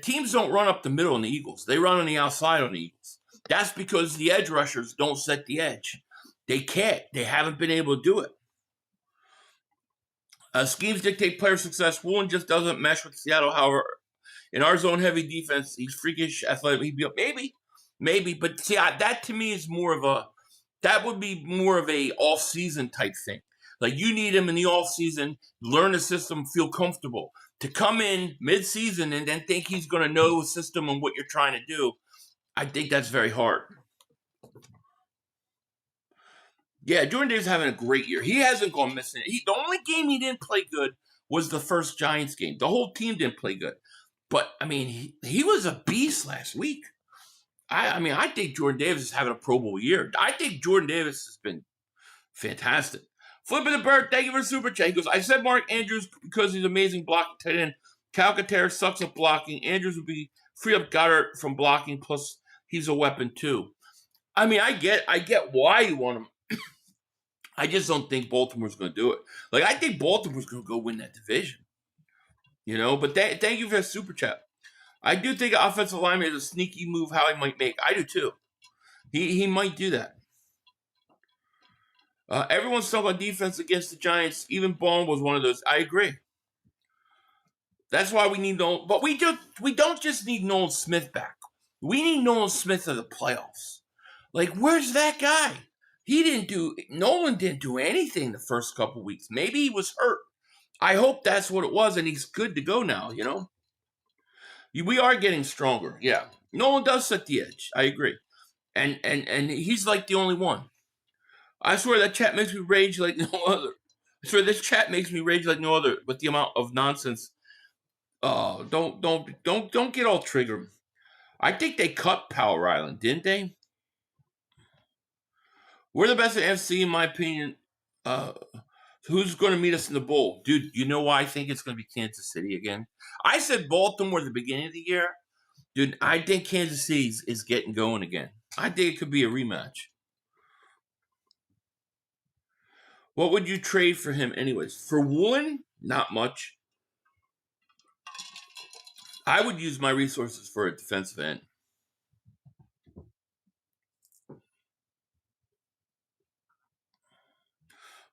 Speaker 6: teams don't run up the middle on the Eagles. They run on the outside on the Eagles. That's because the edge rushers don't set the edge. They can't. They haven't been able to do it. Schemes dictate player success. Woolen just doesn't mesh with Seattle, however. In our zone-heavy defense, he's freakish, athletic. He'd be up, maybe. But see, that to me is that would be more of a off-season type thing. Like you need him in the off-season, learn the system, feel comfortable. To come in mid-season and then think he's going to know the system and what you're trying to do, I think that's very hard. Yeah, Jordan Davis is having a great year. He hasn't gone missing. The only game he didn't play good was the first Giants game. The whole team didn't play good. But, he was a beast last week. I think Jordan Davis is having a Pro Bowl year. I think Jordan Davis has been fantastic. Flipping the Bird, thank you for Super Chat. He goes, I said Mark Andrews because he's amazing blocking tight end. Calcaterra sucks at blocking. Andrews would be free up Goddard from blocking, plus he's a weapon too. I get why you want him. I just don't think Baltimore's going to do it. I think Baltimore's going to go win that division. But thank you for the Super Chat. I do think offensive lineman is a sneaky move Howie might make. I do too. He might do that. Everyone's talking about defense against the Giants. Even Bond was one of those. I agree. That's why we need Nolan. But we don't just need Nolan Smith back. We need Nolan Smith in the playoffs. Where's that guy? Nolan didn't do anything the first couple weeks. Maybe he was hurt. I hope that's what it was, and he's good to go now, We are getting stronger, yeah. Nolan does set the edge. I agree. And he's the only one. I swear that chat makes me rage like no other. I swear this chat makes me rage like no other with the amount of nonsense. Don't get all triggered. I think they cut Power Island, didn't they? We're the best at FC, in my opinion. Who's going to meet us in the bowl? Dude, you know why I think it's going to be Kansas City again? I said Baltimore at the beginning of the year. Dude, I think Kansas City is getting going again. I think it could be a rematch. What would you trade for him anyways? For Woolen? Not much. I would use my resources for a defensive end.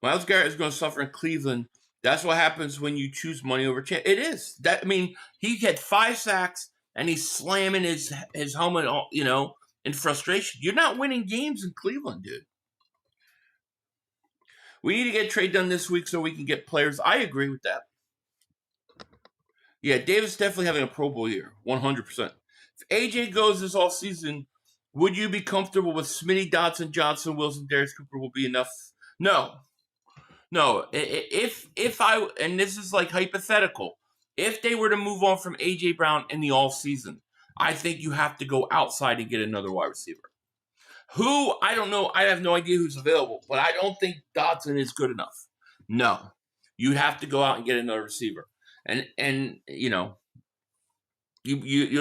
Speaker 6: Myles Garrett is going to suffer in Cleveland. That's what happens when you choose money over chance. It is. He had 5 sacks and he's slamming his helmet, in frustration. You're not winning games in Cleveland, dude. We need to get a trade done this week so we can get players. I agree with that. Yeah, Davis definitely having a Pro Bowl year, 100%. If AJ goes this all season, would you be comfortable with Smitty, Dotson, Johnson, Wilson, Darius Cooper will be enough? No. If I, and this is like hypothetical, if they were to move on from AJ Brown in the off season, I think you have to go outside and get another wide receiver. Who, I don't know. I have no idea who's available, but I don't think Dotson is good enough. No. You'd have to go out and get another receiver. And you'd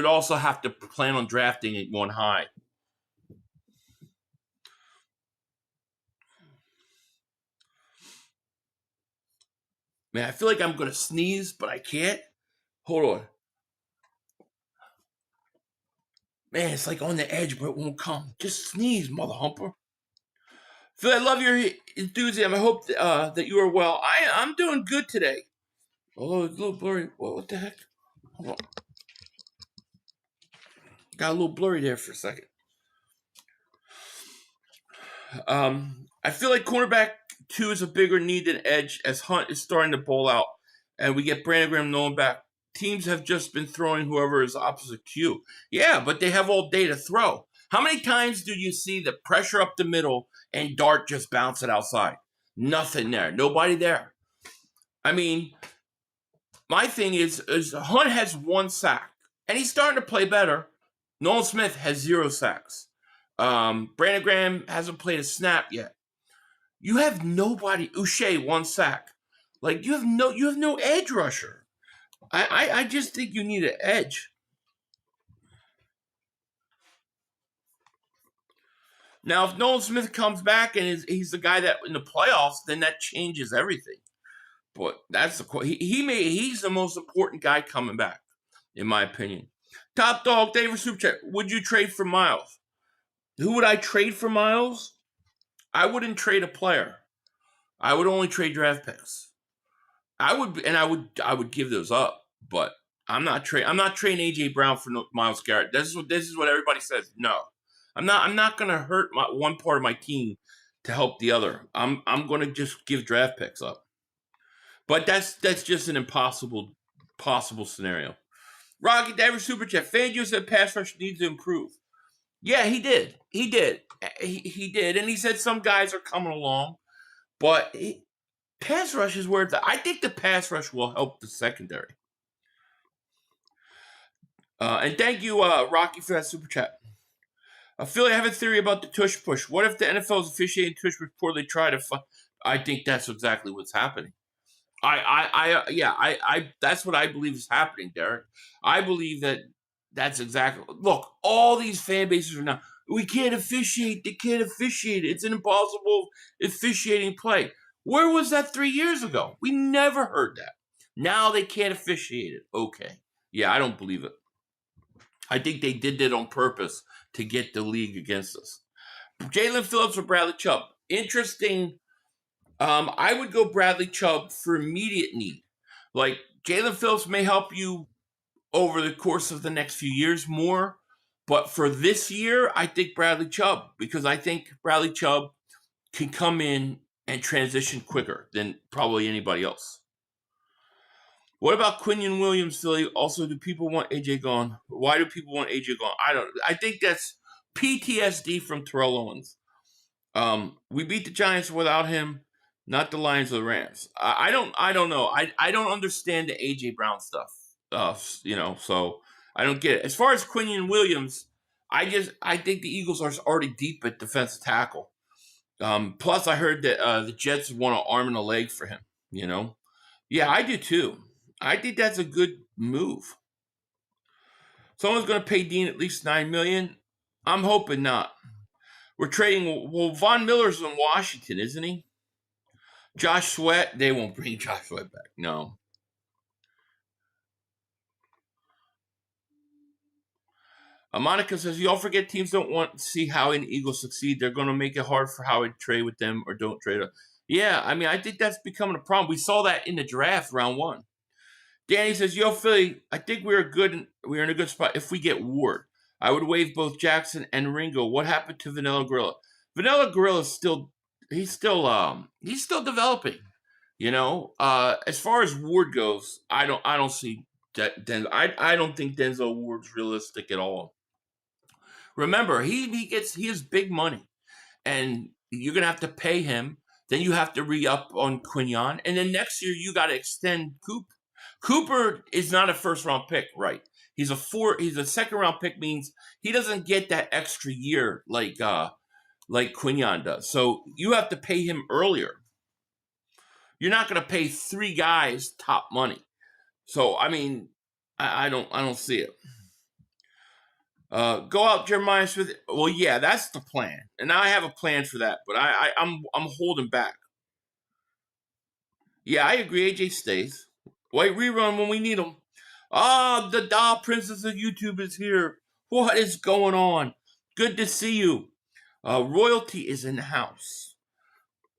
Speaker 6: also have to plan on drafting it one high. Man, I feel like I'm going to sneeze, but I can't. Hold on. Man, it's like on the edge, but it won't come. Just sneeze, mother humper. Phil, I love your enthusiasm. I hope that you are well. I'm doing good today. Oh, it's a little blurry. What the heck? Hold on. Got a little blurry there for a second. I feel like cornerback 2 is a bigger need than edge as Hunt is starting to bowl out, and we get Brandon Graham Nolan back. Teams have just been throwing whoever is opposite Q. Yeah, but they have all day to throw. How many times do you see the pressure up the middle and Dart just bounce it outside? Nothing there. Nobody there. I mean, my thing is Hunt has 1 sack, and he's starting to play better. Nolan Smith has 0 sacks. Brandon Graham hasn't played a snap yet. You have nobody. Uche 1 sack. Like you have no edge rusher. I just think you need an edge. Now, if Nolan Smith comes back and he's the guy that in the playoffs, then that changes everything. But that's he's the most important guy coming back, in my opinion. Top Dog, David Super Chat. Would you trade for Miles? Who would I trade for Miles? I wouldn't trade a player. I would only trade draft picks. I would give those up, but I'm not trading AJ Brown for Myles Garrett. This is what everybody says. No, I'm not gonna hurt one part of my team to help the other. I'm gonna just give draft picks up. But that's just an possible scenario. Rocky Davis Super Chat. Fangio said pass rush needs to improve. Yeah, he did. He did, and he said some guys are coming along, but pass rush is where I think the pass rush will help the secondary. And thank you, Rocky, for that super chat. I feel like I have a theory about the tush push. What if the NFL is officiating tush push before they try to? I think that's exactly what's happening. That's what I believe is happening, Derek. I believe that's exactly. Look, all these fan bases are now. We can't officiate. They can't officiate. It's an impossible officiating play. Where was that 3 years ago? We never heard that. Now they can't officiate it. Okay. Yeah, I don't believe it. I think they did that on purpose to get the league against us. Jalen Phillips or Bradley Chubb? Interesting. I would go Bradley Chubb for immediate need. Like, Jalen Phillips may help you over the course of the next few years more. But for this year, I think Bradley Chubb. Because I think Bradley Chubb can come in and transition quicker than probably anybody else. What about Quinion Williams, Philly? Also, do people want AJ gone? Why do people want AJ gone? I think that's PTSD from Terrell Owens. We beat the Giants without him, not the Lions or the Rams. I don't know. I don't understand the AJ Brown stuff. So I don't get it. As far as Quinion Williams, I think the Eagles are already deep at defensive tackle. Plus, I heard that the Jets want an arm and a leg for him. You know, yeah, I do too. I think that's a good move. Someone's going to pay Dean at least $9 million. I'm hoping not. We're trading. Well, Von Miller's in Washington, isn't he? Josh Sweat. They won't bring Josh Sweat back. No. Monica says, y'all forget teams don't want to see Howie and Eagles succeed. They're going to make it hard for Howie to trade with them or don't trade. Yeah, I mean, I think that's becoming a problem. We saw that in the draft, round 1. Danny says, yo, Philly, I think we're in a good spot if we get Ward. I would waive both Jackson and Ringo. What happened to Vanilla Gorilla? Vanilla Gorilla is still developing. You know, as far as Ward goes, I don't see I don't think Denzel Ward's realistic at all. Remember, he has big money, and you're gonna have to pay him. Then you have to re-up on Quignon, and then next year you got to extend Cooper. Cooper is not a first-round pick, right? He's a second-round pick, means he doesn't get that extra year like Quignon does. So you have to pay him earlier. You're not gonna pay 3 guys top money. So I mean, I don't see it. Go out Jeremiah Smith. Well, yeah, that's the plan, and I have a plan for that. But I'm holding back. Yeah, I agree. AJ stays. White rerun when we need him. The doll princess of YouTube is here. What is going on? Good to see you. Royalty is in the house.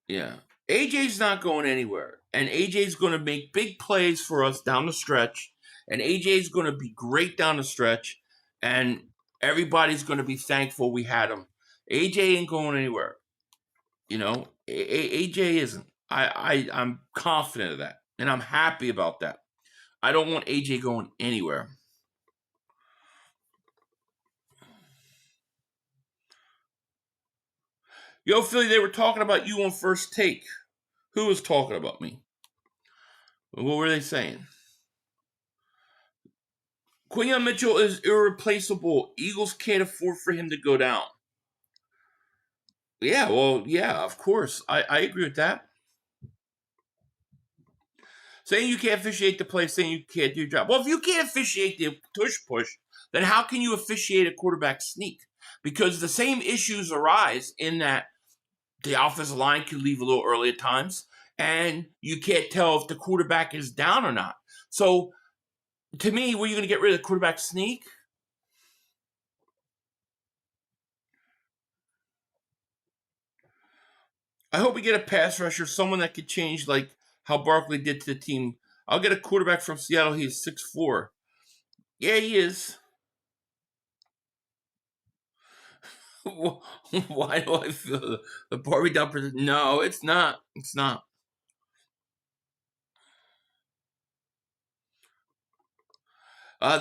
Speaker 6: Yeah, AJ's not going anywhere, and AJ's going to make big plays for us down the stretch, and AJ's going to be great down the stretch, and everybody's going to be thankful we had him. AJ ain't going anywhere. You know, AJ isn't. I'm confident of that, and I'm happy about that. I don't want AJ going anywhere. Yo, Philly, they were talking about you on First Take. Who was talking about me? What were they saying? Quinyon Mitchell is irreplaceable. Eagles can't afford for him to go down. Yeah, well, yeah, of course. I agree with that. Saying you can't officiate the play, saying you can't do your job. Well, if you can't officiate the push, then how can you officiate a quarterback sneak? Because the same issues arise in that the offensive line can leave a little early at times, and you can't tell if the quarterback is down or not. So, to me, were you going to get rid of the quarterback sneak? I hope we get a pass rusher, someone that could change like how Barkley did to the team. I'll get a quarterback from Seattle. He's 6'4". Yeah, he is. Why do I feel the Barbie dumper? No, it's not. It's not.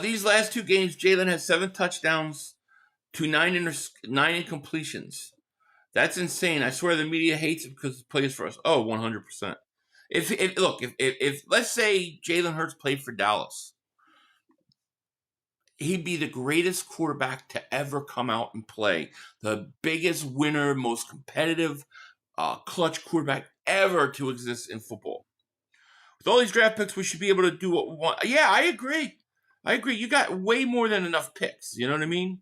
Speaker 6: These last 2 games, Jalen has 7 touchdowns to 9 incompletions. That's insane. I swear the media hates him because he plays for us. Oh, 100%. If let's say Jalen Hurts played for Dallas, he'd be the greatest quarterback to ever come out and play. The biggest winner, most competitive, clutch quarterback ever to exist in football. With all these draft picks, we should be able to do what we want. Yeah, I agree. You got way more than enough picks. You know what I mean?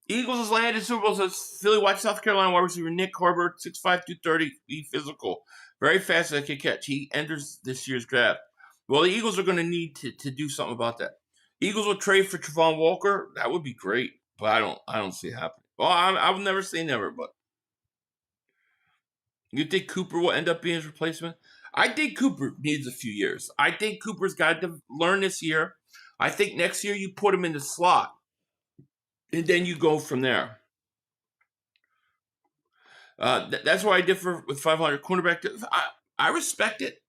Speaker 6: Eagles has landed Super Bowl, says Philly, watch South Carolina wide receiver Nick Harbert, 6'5", 230, be physical. Very fast as a catch. He enters this year's draft. Well, the Eagles are going to need to do something about that. Eagles will trade for Travon Walker. That would be great, but I don't see it happening. Well, I would never say never, but you think Cooper will end up being his replacement? I think Cooper needs a few years. I think Cooper's got to learn this year. I think next year you put him in the slot, and then you go from there. That's why I differ with 500 cornerback. I respect it.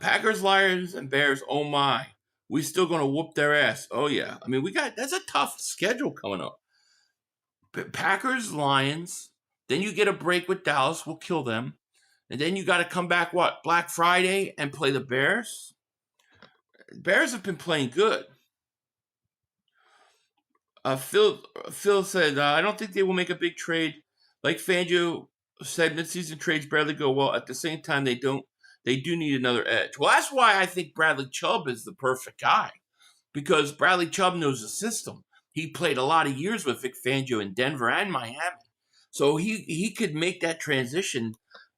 Speaker 6: Packers, Lions, and Bears. Oh my, we still gonna whoop their ass. Oh yeah. I mean, that's a tough schedule coming up. Packers, Lions. Then you get a break with Dallas. We'll kill them. And then you got to come back, Black Friday and play the Bears? Bears have been playing good. Phil said, I don't think they will make a big trade. Like Fangio said, midseason trades barely go well. At the same time, they do need another edge. Well, that's why I think Bradley Chubb is the perfect guy, because Bradley Chubb knows the system. He played a lot of years with Vic Fangio in Denver and Miami. So he could make that transition,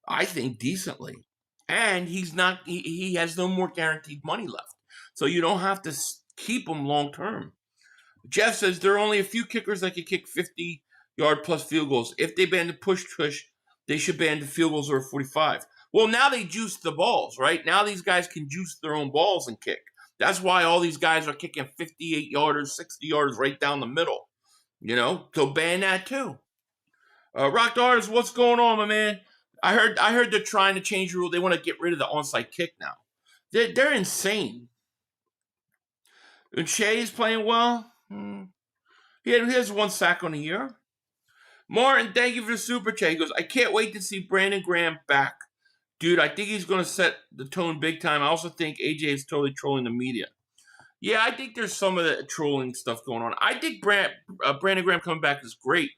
Speaker 6: I think, decently. And he has no more guaranteed money left. So you don't have to keep him long term. Jeff says there are only a few kickers that can kick 50-yard plus field goals. If they ban the push, they should ban the field goals or 45. Well, now they juice the balls, right? Now these guys can juice their own balls and kick. That's why all these guys are kicking 58-yarders, 60 yards right down the middle. So ban that too. Rock the Artist, what's going on, my man? I heard they're trying to change the rule. They want to get rid of the onside kick now. They're insane. And Shea's playing well. He has 1 sack on the year. Martin, thank you for the super chat. He goes, I can't wait to see Brandon Graham back. Dude, I think he's going to set the tone big time. I also think AJ is totally trolling the media. Yeah, I think there's some of the trolling stuff going on. I think Brandon Graham coming back is great.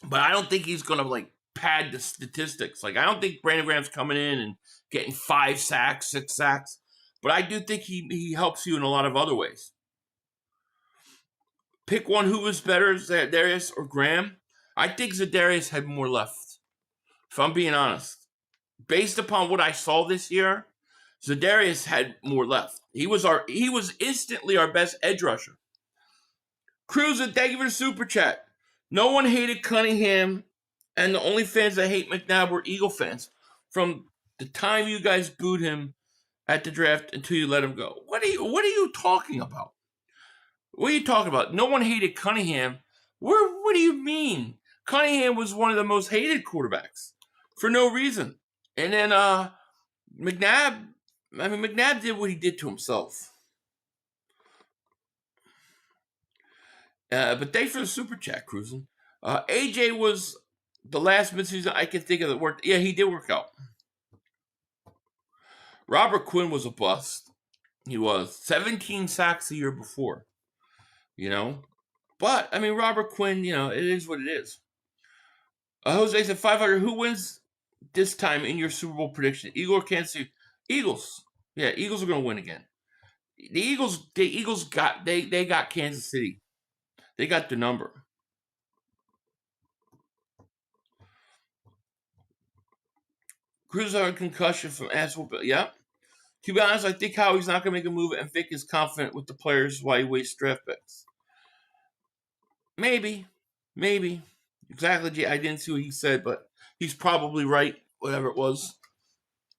Speaker 6: But I don't think he's going to, pad the statistics. I don't think Brandon Graham's coming in and getting 5 sacks, 6 sacks. But I do think he helps you in a lot of other ways. Pick one who was better, Zadarius or Graham. I think Zadarius had more left, if I'm being honest. Based upon what I saw this year, Zadarius had more left. He was instantly our best edge rusher. Cruiser, thank you for the super chat. No one hated Cunningham, and the only fans that hate McNabb were Eagle fans. From the time you guys booed him at the draft until you let him go. What are you talking about? What are you talking about? No one hated Cunningham. What do you mean? Cunningham was one of the most hated quarterbacks for no reason. And then McNabb did what he did to himself. But thanks for the super chat, cruising. AJ was the last midseason I can think of that worked. Yeah, he did work out. Robert Quinn was a bust. He was 17 sacks the year before. But Robert Quinn, it is what it is. Jose said 500. Who wins this time in your Super Bowl prediction? Eagle or Kansas City? Eagles. Yeah, Eagles are going to win again. The Eagles got they got Kansas City. They got the number. Cruz had a concussion from asshole. Yeah. To be honest, I think Howie's not going to make a move, and Vic is confident with the players while he wastes draft picks. Maybe. Exactly, Jay. I didn't see what he said, but he's probably right, whatever it was.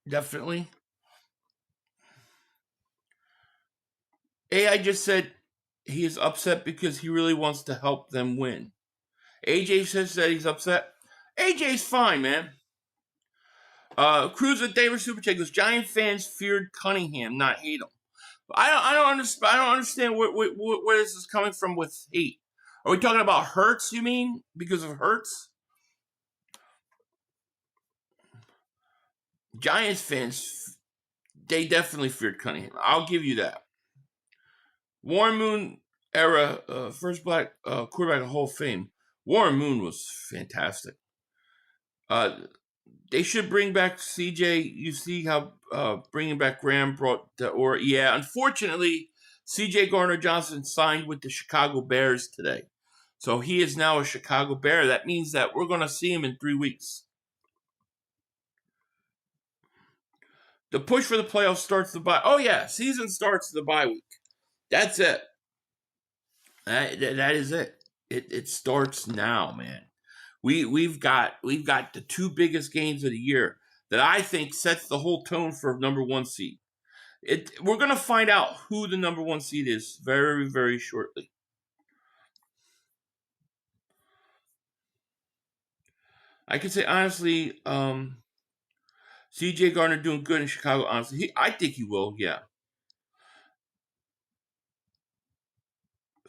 Speaker 6: Definitely. AI just said he is upset because he really wants to help them win. AJ says that he's upset. AJ's fine, man. Cruz with David Super Chat goes, Giant fans feared Cunningham, not hate him. I don't understand where this is coming from with hate. Are we talking about Hurts, you mean? Because of Hurts? Giants fans, they definitely feared Cunningham. I'll give you that. Warren Moon era, first black quarterback of Hall of Fame. Warren Moon was fantastic. They should bring back CJ. You see how bringing back Graham brought unfortunately, CJ Gardner-Johnson signed with the Chicago Bears today. So he is now a Chicago Bear. That means that we're going to see him in 3 weeks. The push for the playoffs starts the bye. Oh, yeah. Season starts the bye week. That's it. That is it. It starts now, man. We've got the 2 biggest games of the year that I think sets the whole tone for number 1 seed. We're going to find out who the number 1 seed is very, very shortly. I can say honestly, CJ Gardner doing good in Chicago. Honestly, I think he will. Yeah.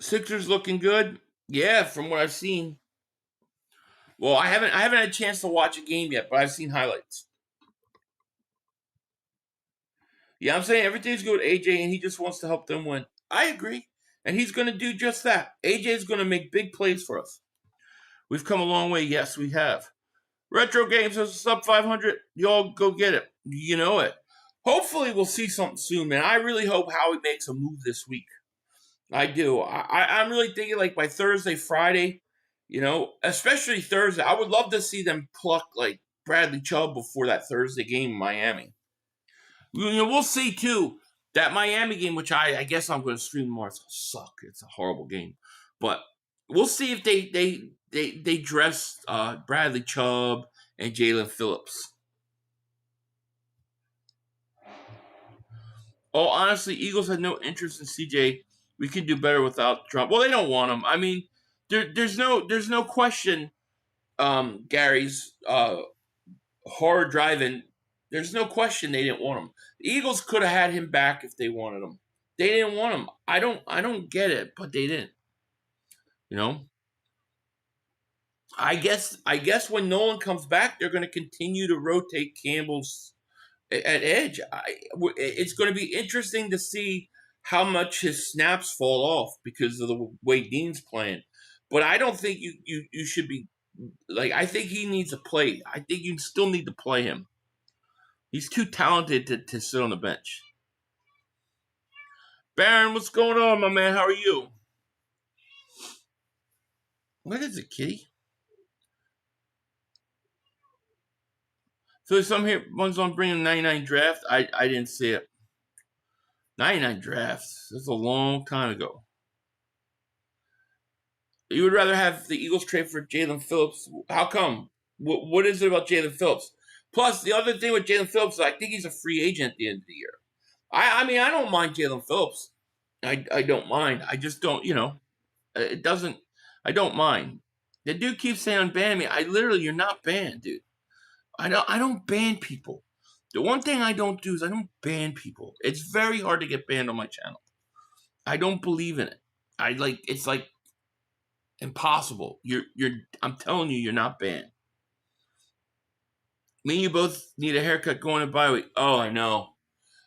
Speaker 6: Sixers looking good. Yeah, from what I've seen. Well, I haven't had a chance to watch a game yet, but I've seen highlights. Yeah, I'm saying everything's good with AJ, and he just wants to help them win. I agree. And he's going to do just that. AJ is going to make big plays for us. We've come a long way. Yes, we have. Retro Games has a sub 500. Y'all go get it. You know it. Hopefully we'll see something soon, man. I really hope Howie makes a move this week. I do. I'm really thinking like by Thursday, Friday, especially Thursday. I would love to see them pluck like Bradley Chubb before that Thursday game in Miami. We'll see too. That Miami game, which I guess I'm going to stream more, it's going to suck. It's a horrible game. But we'll see if they dress Bradley Chubb and Jalen Phillips. Oh, honestly, Eagles had no interest in CJ. We can do better without Trump. Well, they don't want him. I mean, there's no question. Gary's horror driving. There's no question they didn't want him. The Eagles could have had him back if they wanted him. They didn't want him. I don't get it, but they didn't. I guess when Nolan comes back, they're going to continue to rotate Campbell's at edge. It's going to be interesting to see how much his snaps fall off because of the way Dean's playing. But I don't think you should be like. I think he needs to play. I think you still need to play him. He's too talented to sit on the bench. Baron, what's going on, my man? How are you? What is it, kitty? So there's some here ones on bringing 99 draft. I didn't see it. 99 drafts. That's a long time ago. You would rather have the Eagles trade for Jalen Phillips. How come? What is it about Jalen Phillips? Plus, the other thing with Jalen Phillips, I think he's a free agent at the end of the year. I mean, I don't mind Jalen Phillips. I don't mind. I just don't, it doesn't, I don't mind. The dude keeps saying unban me. You're not banned, dude. I don't ban people. The one thing I don't do is I don't ban people. It's very hard to get banned on my channel. I don't believe in it. It's like impossible. I'm telling you, you're not banned. Me and you both need a haircut going to bye week. Oh, I know.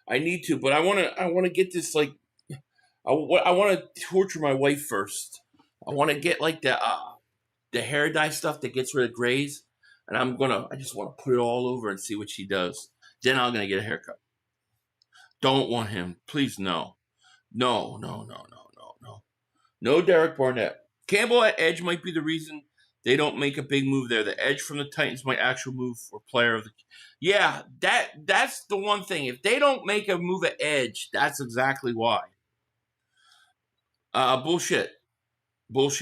Speaker 6: I need to, but I want to get this like. I want to torture my wife first. I want to get like the hair dye stuff that gets rid of grays, and I just want to put it all over and see what she does. Then I'm gonna get a haircut. Don't want him, please. No, no. Derek Barnett. Campbell at edge might be the reason they don't make a big move there. The edge from the Titans might actually move for player of the. Yeah, that's the one thing. If they don't make a move at edge, that's exactly why. Bullshit. First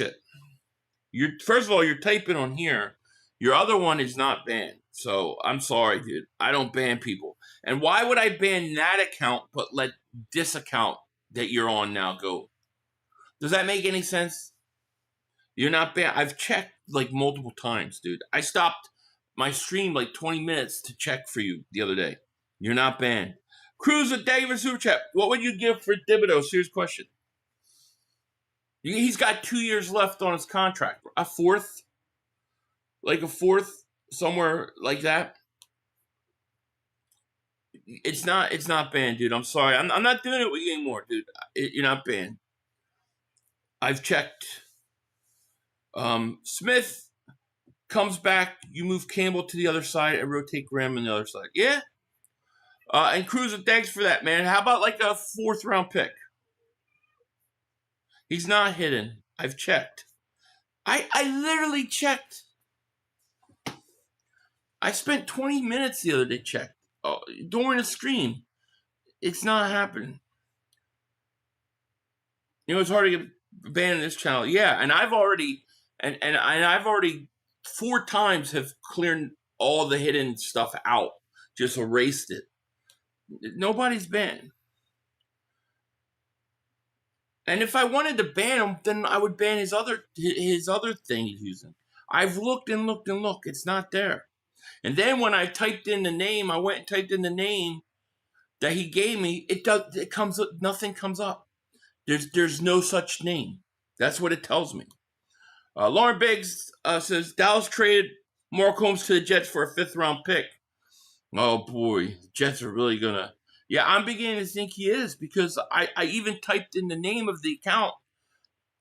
Speaker 6: of all, you're typing on here. Your other one is not banned. So I'm sorry, dude. I don't ban people. And why would I ban that account but let this account that you're on now go? Does that make any sense? You're not banned. I've checked like multiple times, dude. I stopped my stream like 20 minutes to check for you the other day. You're not banned. Cruz with David Super Chat. What would you give for Thibodeau? Serious question. He's got 2 years left on his contract. A fourth? Like a fourth? Somewhere like that? It's not banned, dude. I'm sorry. I'm not doing it with you anymore, dude. You're not banned. I've checked. Smith comes back. You move Campbell to the other side and rotate Graham on the other side. Yeah. And Cruz, thanks for that, man. How about like a 4th round pick? He's not hidden. I've checked. I literally checked. I spent 20 minutes the other day checked. During the stream. It's not happening. It's hard to get banned in this channel. Yeah, and I've already and I've already 4 times have cleared all the hidden stuff out. Just erased it. Nobody's banned. And if I wanted to ban him, then I would ban his other thing he's using. I've looked and looked and looked. It's not there. And then when I typed in the name, I went and typed in the name that he gave me. It comes up. Nothing comes up. There's no such name. That's what it tells me. Lauren Biggs says Dallas traded Mark Holmes to the Jets for a 5th round pick. Oh boy, Jets are really gonna. Yeah, I'm beginning to think he is because I even typed in the name of the account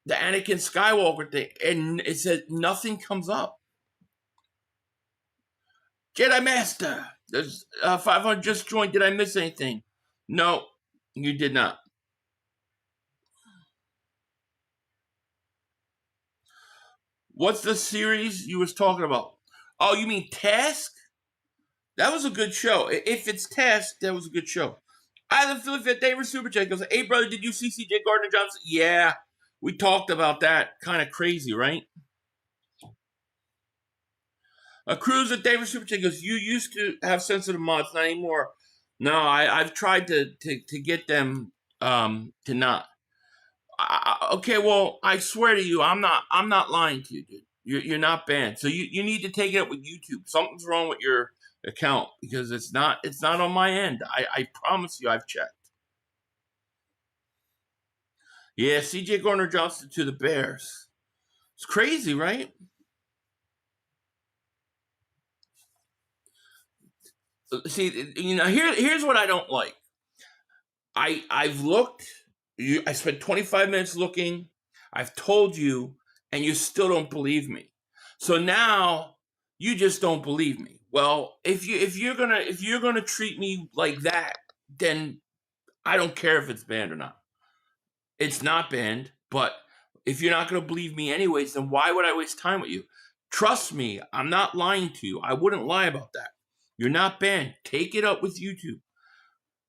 Speaker 6: the Anakin Skywalker thing, and it said nothing comes up. Jedi Master, there's 500 just joined. Did I miss anything? No, you did not. What's the series you was talking about? Oh, you mean Task? That was a good show. If it's Task, that was a good show. I the Philly Fit David Super Chat goes, hey brother, did you see CJ Gardner Johnson? Yeah, we talked about that. Kind of crazy, right? A Cruz at David Super Chat goes, you used to have sensitive mods, not anymore. No, I've tried to get them to not. Okay, well, I swear to you, I'm not lying to you, dude. You're not banned. So you need to take it up with YouTube. Something's wrong with your account because it's not on my end. I promise you, I've checked. Yeah, CJ Gardner Johnson to the Bears. It's crazy, right? See, here's what I don't like. I've looked. I spent 25 minutes looking. I've told you, and you still don't believe me. So now you just don't believe me. Well, if you're gonna treat me like that, then I don't care if it's banned or not. It's not banned, but if you're not gonna believe me anyways, then why would I waste time with you? Trust me, I'm not lying to you. I wouldn't lie about that. You're not banned. Take it up with YouTube.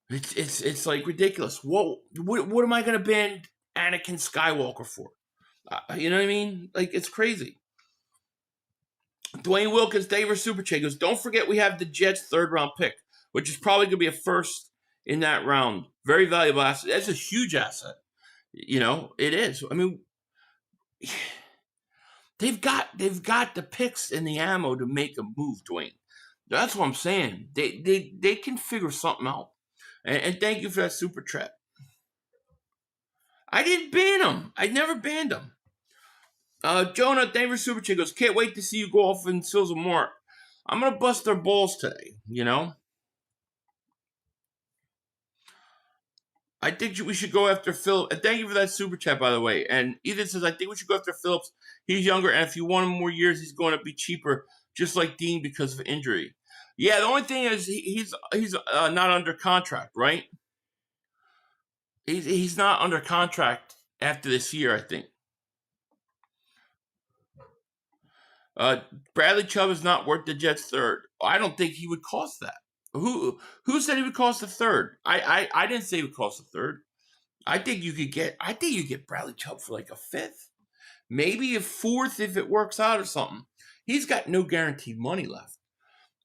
Speaker 6: It's like ridiculous. What am I gonna ban Anakin Skywalker for? You know what I mean? Like it's crazy. Dwayne Wilkins, David Super Chat goes, don't forget we have the Jets' 3rd round pick, which is probably gonna be a first in that round. Very valuable asset. That's a huge asset. You know, it is. I mean, they've got the picks and the ammo to make a move, Dwayne. That's what I'm saying. They can figure something out. And thank you for that super chat. I didn't ban him. I never banned him. Jonah, Denver Super Chat goes, can't wait to see you go off in Sills of Mark. I'm going to bust their balls today, you know? I think we should go after Phillips. And thank you for that super chat, by the way. And Ethan says, I think we should go after Phillips. He's younger, and if you want him more years, he's going to be cheaper, just like Dean because of injury. Yeah, the only thing is he's not under contract, right? He's not under contract after this year, I think. Bradley Chubb is not worth the Jets' 3rd. I don't think he would cost that. Who said he would cost a 3rd? I didn't say he would cost a 3rd. I think you get Bradley Chubb for like a 5th, maybe a 4th if it works out or something. He's got no guaranteed money left.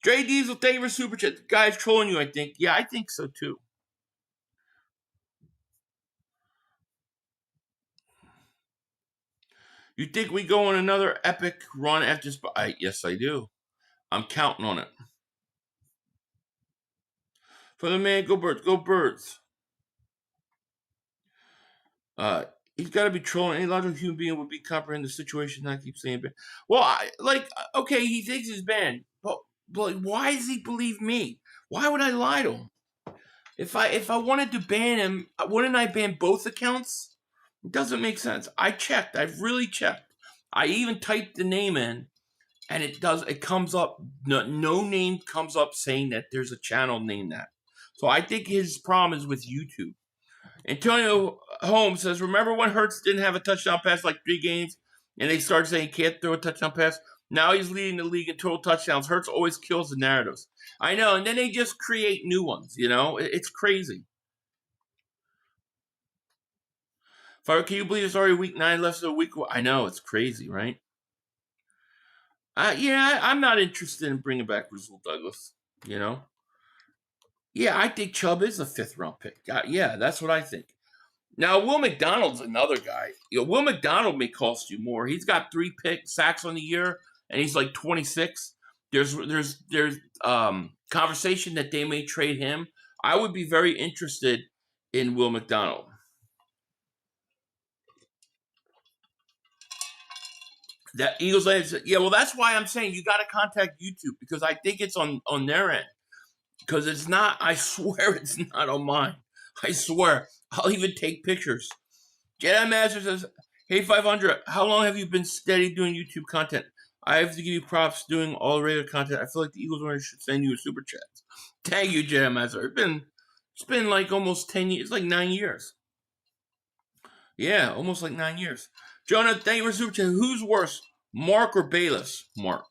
Speaker 6: Dre Diesel, thank you for super chat. The guy's trolling you, I think. Yeah, I think so too. You think we go on another epic run after this? Yes, I do. I'm counting on it. For the man, go Birds. Go Birds. He's got to be trolling. Any logical human being would be comprehend the situation. Not keep saying banned. Well, okay, he thinks he's banned, but why does he believe me? Why would I lie to him? If I wanted to ban him, wouldn't I ban both accounts? It doesn't make sense. I checked. I've really checked. I even typed the name in, and it comes up. No name comes up saying that there's a channel named that. So I think his problem is with YouTube. Antonio Holmes says, remember when Hurts didn't have a touchdown pass like 3 games, and they started saying he can't throw a touchdown pass? Now he's leading the league in total touchdowns. Hurts always kills the narratives. I know, and then they just create new ones, you know? It's crazy. Can you believe it's already week 9 left of the week? I know, it's crazy, right? Yeah, I'm not interested in bringing back Rasul Douglas, you know? Yeah, I think Chubb is a 5th round pick. Yeah, that's what I think. Now, Will McDonald's another guy. Will McDonald may cost you more. He's got 3 sacks on the year, and he's like 26. There's conversation that they may trade him. I would be very interested in Will McDonald. That Eagles Land said, yeah, well, that's why I'm saying you got to contact YouTube because I think it's on their end. Because it's not, I swear it's not on mine. I swear. I'll even take pictures. Jedi Master says, Hey, 500, how long have you been steady doing YouTube content? I have to give you props doing all the regular content. I feel like the Eagles owners should send you a super chat. Thank you, Jam Master. It's been like almost 10 years. It's like 9 years. Yeah, almost like 9 years. Jonah, thank you for super chat. Who's worse, Mark or Bayless? Mark.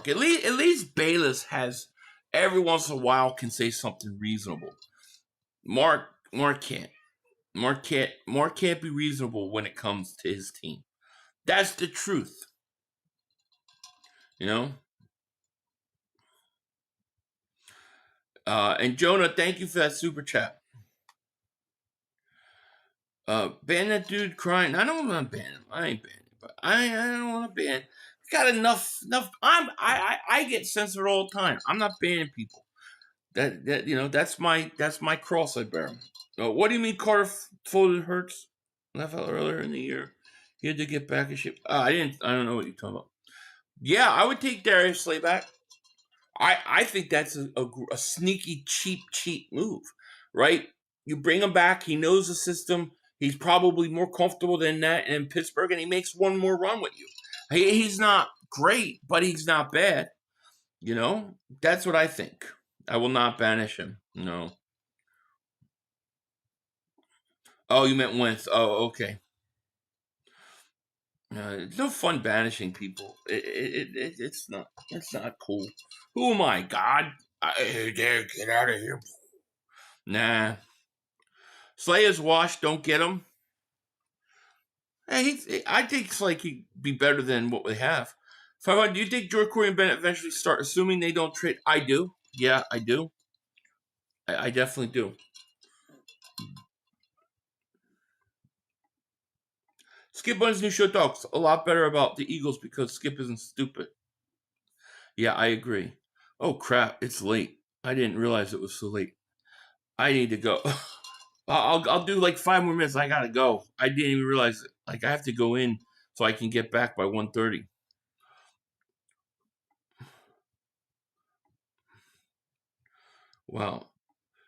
Speaker 6: At least Bayless has every once in a while can say something reasonable. Mark can't. Mark can't be reasonable when it comes to his team. That's the truth. You know? And Jonah, thank you for that super chat. Ban that dude crying. I don't want to ban him. I ain't banning him, but I don't want to ban. Got enough. I get censored all the time. I'm not banning people. That you know, that's my cross I bear. What do you mean Carter folded Hurts? Left out earlier in the year. He had to get back in shape. I don't know what you're talking about. Yeah, I would take Darius Slay back. I think that's a sneaky, cheap move, right? You bring him back. He knows the system. He's probably more comfortable than that in Pittsburgh, and he makes one more run with you. He's not great, but he's not bad. You know? That's what I think. I will not banish him. No. Oh, you meant Wentz. Oh, okay. It's no fun banishing people. It's not cool. Who am I, God? Get out of here. Nah. Slay is washed. Don't get him. Hey, I think Slay could be better than what we have. Do you think Jordan Corey and Bennett eventually start assuming they don't trade? I do. Yeah, I do. I definitely do. Skip Bunny's new show talks a lot better about the Eagles because Skip isn't stupid. Yeah, I agree. Oh, crap. It's late. I didn't realize it was so late. I need to go. I'll do like 5 more minutes. I gotta go. I didn't even realize it. Like, I have to go in so I can get back by 1:30. Wow.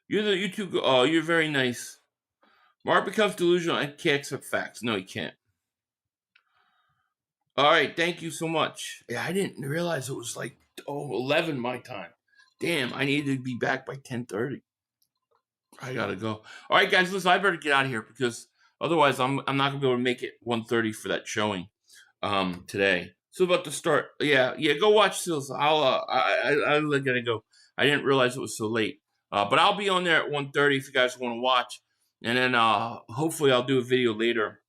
Speaker 6: You're very nice. Mark becomes delusional and can't accept facts. No, he can't. All right, thank you so much. Yeah, I didn't realize it was like 11 my time. Damn, I need to be back by 10:30. I gotta go. All right, guys, listen, I better get out of here because otherwise I'm not gonna be able to make it 1:30 for that showing today. So about to start. Yeah, go watch Seals. I gotta go. I didn't realize it was so late. But I'll be on there at 1:30 if you guys want to watch, and then hopefully I'll do a video later.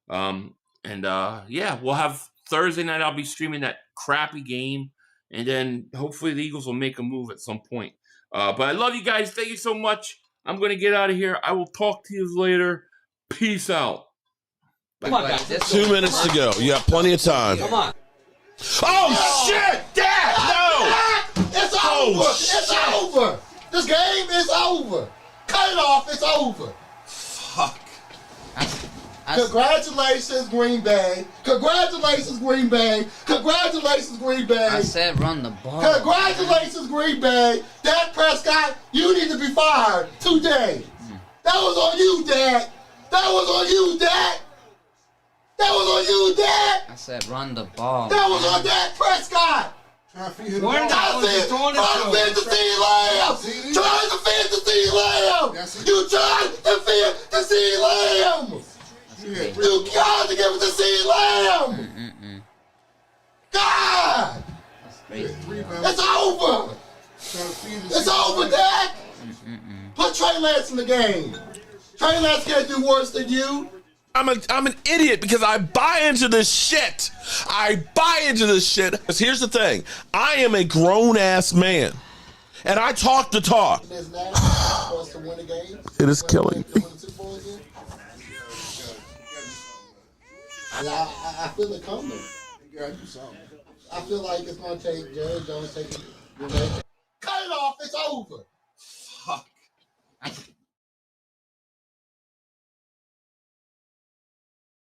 Speaker 6: We'll have Thursday night. I'll be streaming that crappy game, and then hopefully the Eagles will make a move at some point. But I love you guys. Thank you so much. I'm going to get out of here. I will talk to you later. Peace out.
Speaker 1: Come on, guys.
Speaker 5: 2 minutes to go. You have plenty of time.
Speaker 1: Come on.
Speaker 5: Oh, shit! Dad! No!
Speaker 2: It's over! It's over! This game is over! Cut it off! It's over!
Speaker 5: Fuck.
Speaker 2: Congratulations, Green Bay. Congratulations, Green Bay. Congratulations, Green Bay.
Speaker 1: I said run the ball.
Speaker 2: Congratulations, Green Bay. Dak Prescott, you need to be fired today. That was on you, Dak. That was on you, Dak. That was on you, Dak.
Speaker 1: I said run the ball.
Speaker 2: That was on Dak Prescott. Trying to feed the Lamb. Trying to feed the CeeDee Lamb. You tried to feed the CeeDee Lamb. You got to give it to CeeDee Lamb. God. It's over. It's over, Dak. Put Trey Lance in the game. Trey Lance can't do worse than you.
Speaker 5: I'm an idiot because I buy into this shit. Because here's the thing. I am a grown-ass man. And I talk the talk. It is killing me.
Speaker 2: I feel it coming. I feel like it's going to take Jerry Jones taking. Cut it off. It's over.
Speaker 5: Fuck.